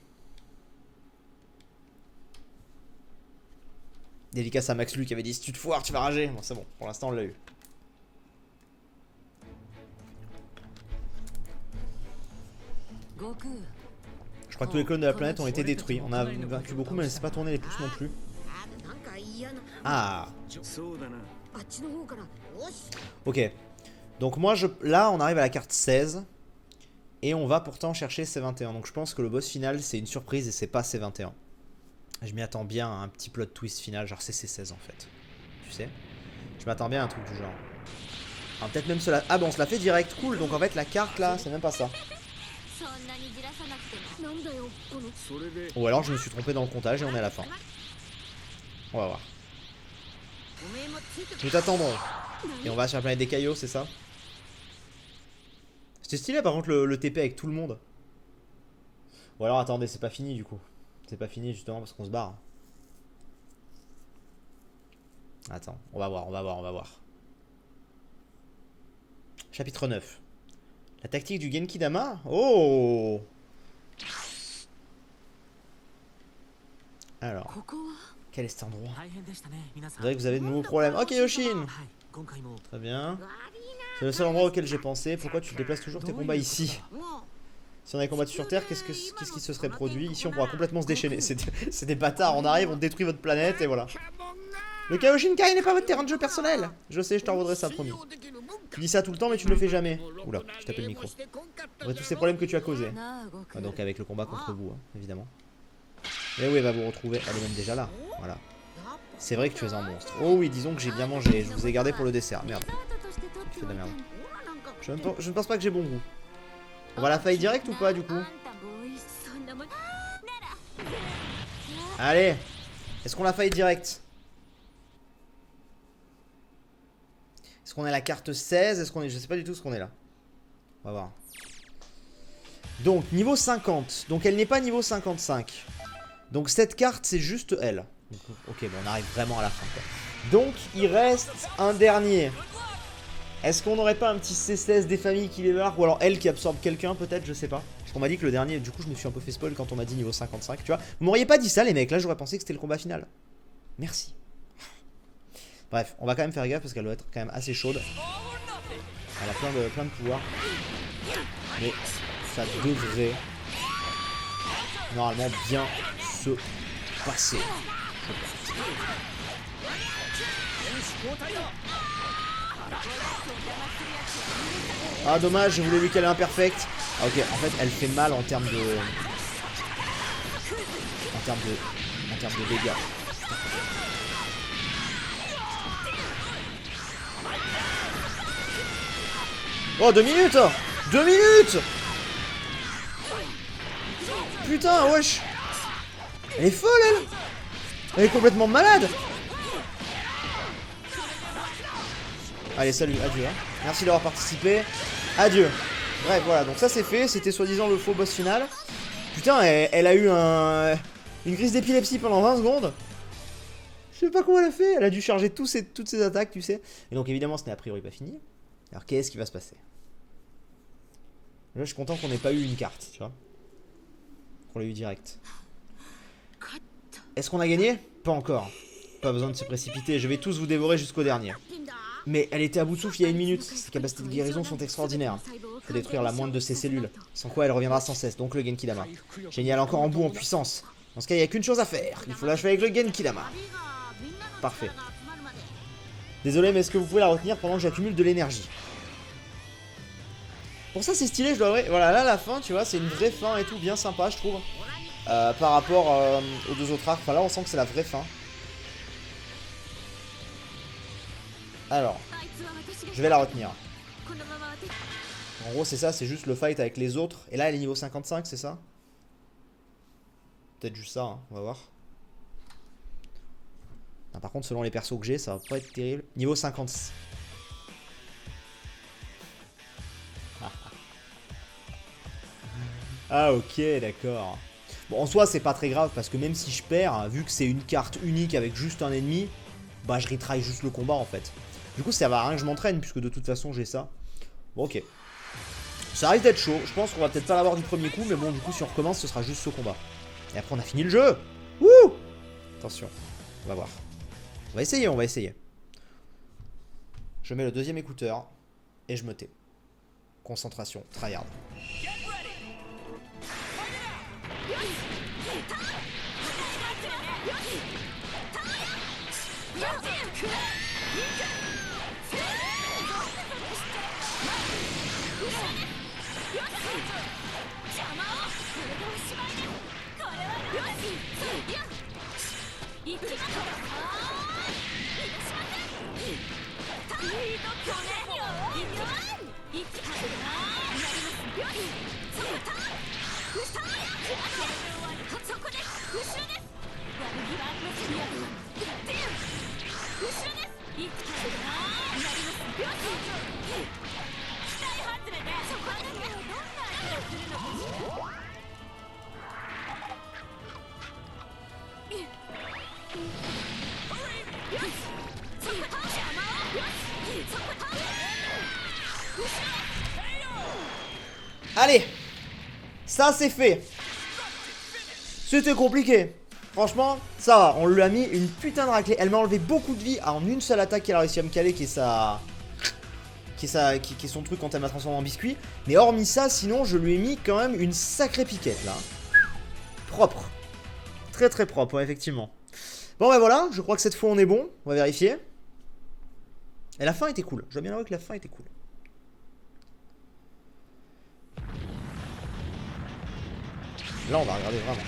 Dédicace à Max Lu qui avait dit si tu te foires, tu vas rager. Bon, c'est bon. Pour l'instant, on l'a eu. Je crois que tous les clones de la planète ont été détruits. On a vaincu beaucoup, mais c'est pas tourné les pouces non plus. Ah. Ok. Donc moi, là, on arrive à la carte 16. Et on va pourtant chercher C21. Donc je pense que le boss final, c'est une surprise et c'est pas C21. Je m'y attends bien à un petit plot twist final, genre c'est C16 en fait. Tu sais? Je m'attends bien à un truc du genre. Alors peut-être même cela. Ah bon, on se l'a fait direct, cool. Donc en fait, la carte là, c'est même pas ça. Ou alors je me suis trompé dans le comptage et on est à la fin. On va voir. Nous t'attendrons. Et on va sur la planète des caillots, c'est ça? C'était stylé par contre le TP avec tout le monde. Ou alors attendez, c'est pas fini du coup. C'est pas fini justement parce qu'on se barre. Attends, on va voir, on va voir, on va voir. Chapitre 9. La tactique du Genki Dama. Oh. Alors, quel est cet endroit? On dirait que vous avez de nouveaux problèmes. Ok Yoshin. Très bien. C'est le seul endroit auquel j'ai pensé. Pourquoi tu déplaces toujours tes combats ici? Si on avait combattu sur Terre, qu'est-ce qui se serait produit? Ici on pourra complètement se déchaîner. C'est des bâtards, on arrive, on détruit votre planète et voilà. Le Kaioshinkai n'est pas votre terrain de jeu personnel. Je sais, je t'en voudrais ça, promis. Tu dis ça tout le temps mais tu ne le fais jamais. Oula, je tapais le micro. Après tous ces problèmes que tu as causés. Ah, donc avec le combat contre vous, hein, évidemment. Et oui, elle va vous retrouver. Elle est même déjà là. Voilà. C'est vrai que tu es un monstre. Oh oui, disons que j'ai bien mangé. Je vous ai gardé pour le dessert. Merde. Tu fais de la merde. Je ne pense pas que j'ai bon goût. On va la fight direct ou pas du coup? Allez. Est-ce qu'on la fight direct? Est-ce qu'on est à la carte 16? Est-ce qu'on est... Je sais pas du tout ce qu'on est là. On va voir. Donc, niveau 50. Donc, elle n'est pas niveau 55. Donc, cette carte, c'est juste elle. Donc, ok, bon, on arrive vraiment à la fin, quoi. Donc, il reste un dernier. Est-ce qu'on n'aurait pas un petit C16 des familles qui débarque? Ou alors elle qui absorbe quelqu'un, peut-être? Je sais pas. Parce qu'on m'a dit que le dernier... Du coup, je me suis un peu fait spoil quand on m'a dit niveau 55, tu vois. Vous m'auriez pas dit ça, les mecs. Là, j'aurais pensé que c'était le combat final. Merci. Bref, on va quand même faire gaffe parce qu'elle doit être quand même assez chaude. Elle a plein de pouvoirs. Mais ça devrait normalement bien se passer. Ah dommage, je voulais lui qu'elle est imperfecte. Ah ok, en fait elle fait mal en termes de... En termes de dégâts. Oh 2 minutes 2 minutes. Putain wesh. Elle est folle elle. Elle est complètement malade. Allez salut, adieu hein. Merci d'avoir participé. Adieu. Bref voilà, donc ça c'est fait. C'était soi-disant le faux boss final. Putain elle a eu une crise d'épilepsie pendant 20 secondes. Je sais pas comment elle a fait. Elle a dû charger toutes ses attaques tu sais. Et donc évidemment ce n'est a priori pas fini. Alors qu'est-ce qui va se passer? Là je suis content qu'on n'ait pas eu une carte, tu vois. Qu'on l'a eu direct. Est-ce qu'on a gagné? Pas encore. Pas besoin de se précipiter, je vais tous vous dévorer jusqu'au dernier. Mais elle était à bout de souffle il y a 1 minute. Ses capacités de guérison sont extraordinaires. Faut détruire la moindre de ses cellules, sans quoi elle reviendra sans cesse, donc le Genki Dama. Génial, encore en bout, en puissance. Dans ce cas, il n'y a qu'une chose à faire. Il faut l'achever avec le Genki Dama. Parfait. Désolé, mais est-ce que vous pouvez la retenir pendant que j'accumule de l'énergie? Pour ça, c'est stylé, je dois avouer. Voilà, là, la fin, tu vois, c'est une vraie fin et tout, bien sympa, je trouve. Par rapport aux deux autres arcs. Enfin, là, on sent que c'est la vraie fin. Alors, je vais la retenir. En gros, c'est ça, c'est juste le fight avec les autres. Et là, elle est niveau 55, c'est ça? Peut-être juste ça, hein, on va voir. Non, par contre, selon les persos que j'ai, ça va pas être terrible. Niveau 56. Ah ok, d'accord. Bon, en soi, c'est pas très grave parce que même si je perds, vu que c'est une carte unique avec juste un ennemi, bah je retry juste le combat en fait. Du coup, ça va à rien que je m'entraîne puisque de toute façon j'ai ça. Bon, ok. Ça risque d'être chaud. Je pense qu'on va peut-être pas l'avoir du premier coup, mais bon, du coup, si on recommence, ce sera juste ce combat. Et après, on a fini le jeu. Wouh! Attention, on va voir. On va essayer, on va essayer. Je mets le deuxième écouteur et je me tais. Concentration, tryhard. Allez. Ça c'est fait. C'était compliqué. Franchement, ça va. On lui a mis une putain de raclée. Elle m'a enlevé beaucoup de vie en une seule attaque qu'elle a réussi à me caler, qui est son truc quand elle m'a transformé en biscuit. Mais hormis ça, sinon, je lui ai mis quand même une sacrée piquette, là. Propre. Très très propre, ouais, effectivement. Bon, bah voilà, je crois que cette fois, on est bon. On va vérifier. Et la fin était cool. Je dois bien avouer que la fin était cool. Là, on va regarder vraiment.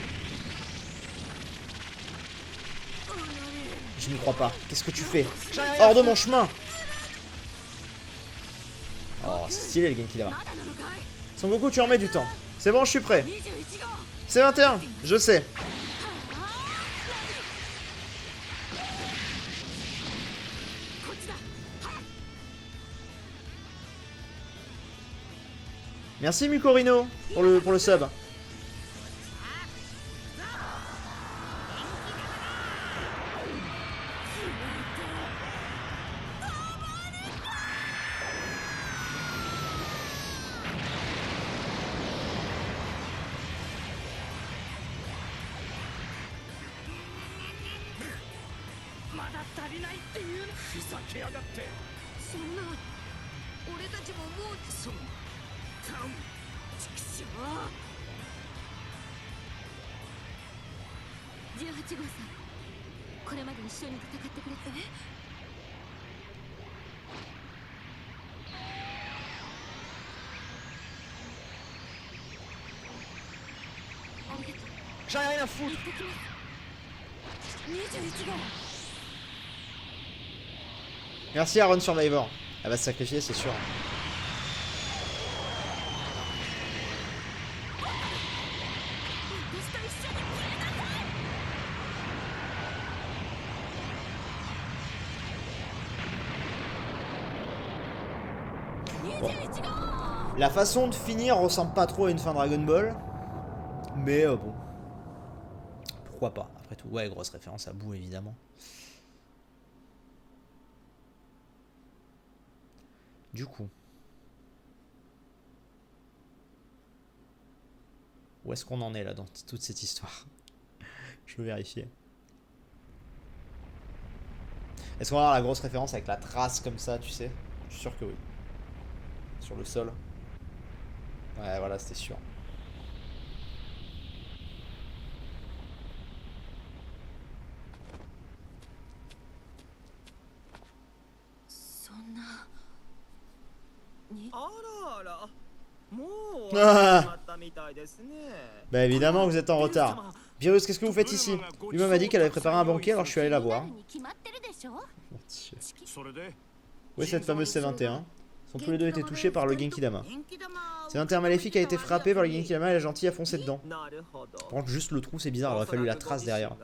Je n'y crois pas. Qu'est-ce que tu fais? Hors de mon chemin! Oh, c'est stylé le Genki là-bas. Son Goku, tu en mets du temps. C'est bon, je suis prêt. C'est 21, je sais. Merci Mukorino pour le sub. J'en ai rien à foutre. Merci Aaron Survivor. Elle va se sacrifier, c'est sûr. Bon. La façon de finir ressemble pas trop à une fin Dragon Ball. Mais bon. Pourquoi pas, après tout. Ouais, grosse référence à Boo, évidemment. Du coup. Où est-ce qu'on en est là dans toute cette histoire? Je veux vérifier. Est-ce qu'on va avoir la grosse référence avec la trace comme ça, tu sais? Je suis sûr que oui. Sur le sol. Ouais, voilà, c'était sûr. Ah. Bah évidemment vous êtes en retard. Virus, qu'est-ce que vous faites ici? Lui-même m'a dit qu'elle avait préparé un banquet, alors je suis allé la voir. Où est cette fameuse C21? Ils ont tous les deux été touchés par le Genkidama. C21 maléfique a été frappé par le Genkidama et la gentille a foncé dedans. Par contre, juste le trou, c'est bizarre, il aurait fallu la trace derrière.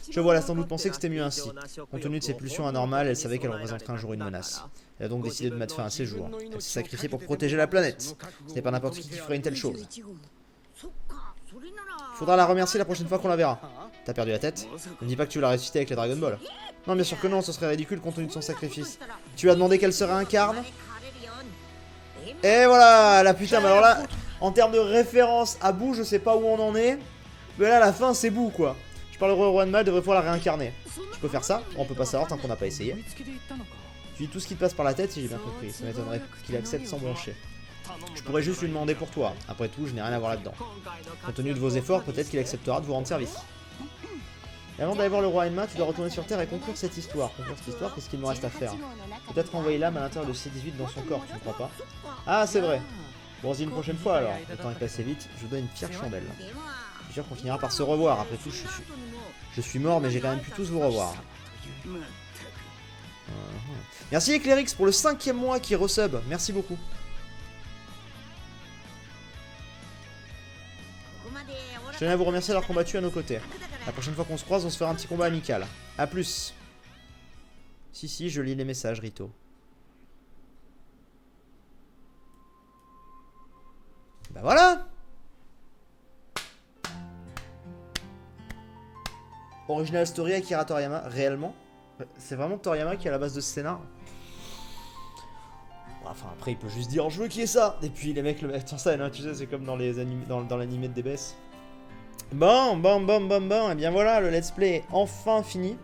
Je vois, elle a sans doute pensé que c'était mieux ainsi. Compte tenu de ses pulsions anormales, elle savait qu'elle représenterait un jour une menace. Elle a donc décidé de mettre fin à ses jours. Elle s'est sacrifiée pour protéger la planète. Ce n'est pas n'importe qui ferait une telle chose. Il faudra la remercier la prochaine fois qu'on la verra. T'as perdu la tête? Ne dis pas que tu veux la ressusciter avec les Dragon Ball. Non, bien sûr que non, ce serait ridicule compte tenu de son sacrifice. Tu lui as demandé qu'elle se réincarne? Et voilà, la putain, mais alors là, en termes de référence à Boo, je sais pas où on en est. Mais là, à la fin, c'est Boo, quoi. Je parlerai au Ranma, devrait pouvoir la réincarner. Je peux faire ça? On peut pas savoir tant qu'on n'a pas essayé. Tu dis tout ce qui te passe par la tête, si j'ai bien compris. Ça m'étonnerait qu'il accepte sans broncher. Je pourrais juste lui demander pour toi. Après tout, je n'ai rien à voir là-dedans. Compte tenu de vos efforts, peut-être qu'il acceptera de vous rendre service. Et avant d'aller voir le roi Enma, tu dois retourner sur Terre et conclure cette histoire. Conclure cette histoire, qu'est-ce qu'il me reste à faire? Peut-être envoyer l'âme à l'intérieur de C18 dans son corps, tu ne crois pas? Ah, c'est vrai. Bon, on se dit une prochaine fois alors. Le temps est passé vite, je vous donne une fière chandelle. Je suis sûr qu'on finira par se revoir. Après tout, je suis mort, mais j'ai quand même pu tous vous revoir. Merci Eclairix pour le 5e mois qui resub. Merci beaucoup. Je tenais à vous remercier d'avoir combattu à nos côtés. La prochaine fois qu'on se croise, on se fera un petit combat amical. A plus. Si, je lis les messages, Rito. Bah voilà. Original story Akira Toriyama, réellement? C'est vraiment Toriyama qui est à la base de ce scénar? Bah, Enfin, après, il peut juste dire je veux qu'il y ait ça. Et puis les mecs le mettent en scène, hein, tu sais, c'est comme dans les dans l'animé de DBS. Bon, et bien voilà, le let's play est enfin fini.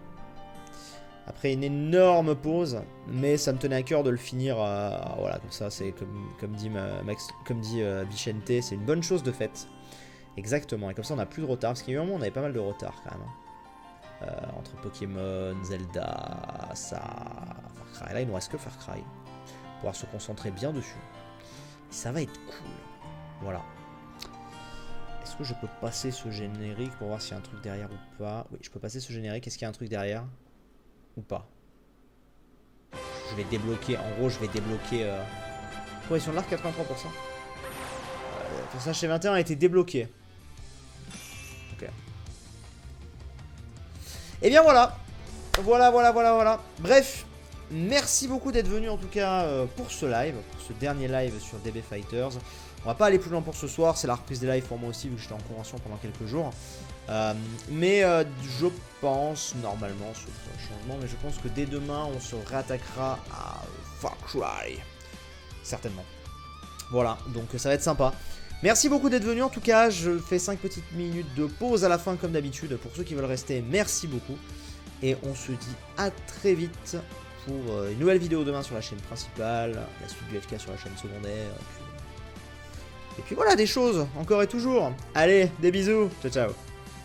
Après une énorme pause, mais ça me tenait à cœur de le finir. Voilà, comme ça, c'est comme dit Bichente, c'est une bonne chose de fait. Exactement, et comme ça on n'a plus de retard, parce qu'il y a eu un moment on avait pas mal de retard quand même. Entre Pokémon, Zelda, ça, Far Cry. Là il nous reste que Far Cry. Pouvoir se concentrer bien dessus. Et ça va être cool. Voilà. Est-ce que je peux passer ce générique pour voir s'il y a un truc derrière ou pas? Oui, je peux passer ce générique. Est-ce qu'il y a un truc derrière? Ou pas? Je vais débloquer. En gros, je vais débloquer. Progression de l'arc 83%. Le personnage C21 a été débloqué. Ok. Et bien voilà. Voilà. Bref. Merci beaucoup d'être venu en tout cas pour ce live, pour ce dernier live sur DB Fighters. On va pas aller plus loin pour ce soir, c'est la reprise des lives pour moi aussi vu que j'étais en convention pendant quelques jours. Mais je pense, normalement, sauf changement, mais je pense que dès demain on se réattaquera à Far Cry. Certainement. Voilà, donc ça va être sympa. Merci beaucoup d'être venu en tout cas, je fais 5 petites minutes de pause à la fin comme d'habitude. Pour ceux qui veulent rester, merci beaucoup. Et on se dit à très vite pour une nouvelle vidéo demain sur la chaîne principale, la suite du FK sur la chaîne secondaire, et puis voilà des choses, encore et toujours. Allez, des bisous, ciao ciao.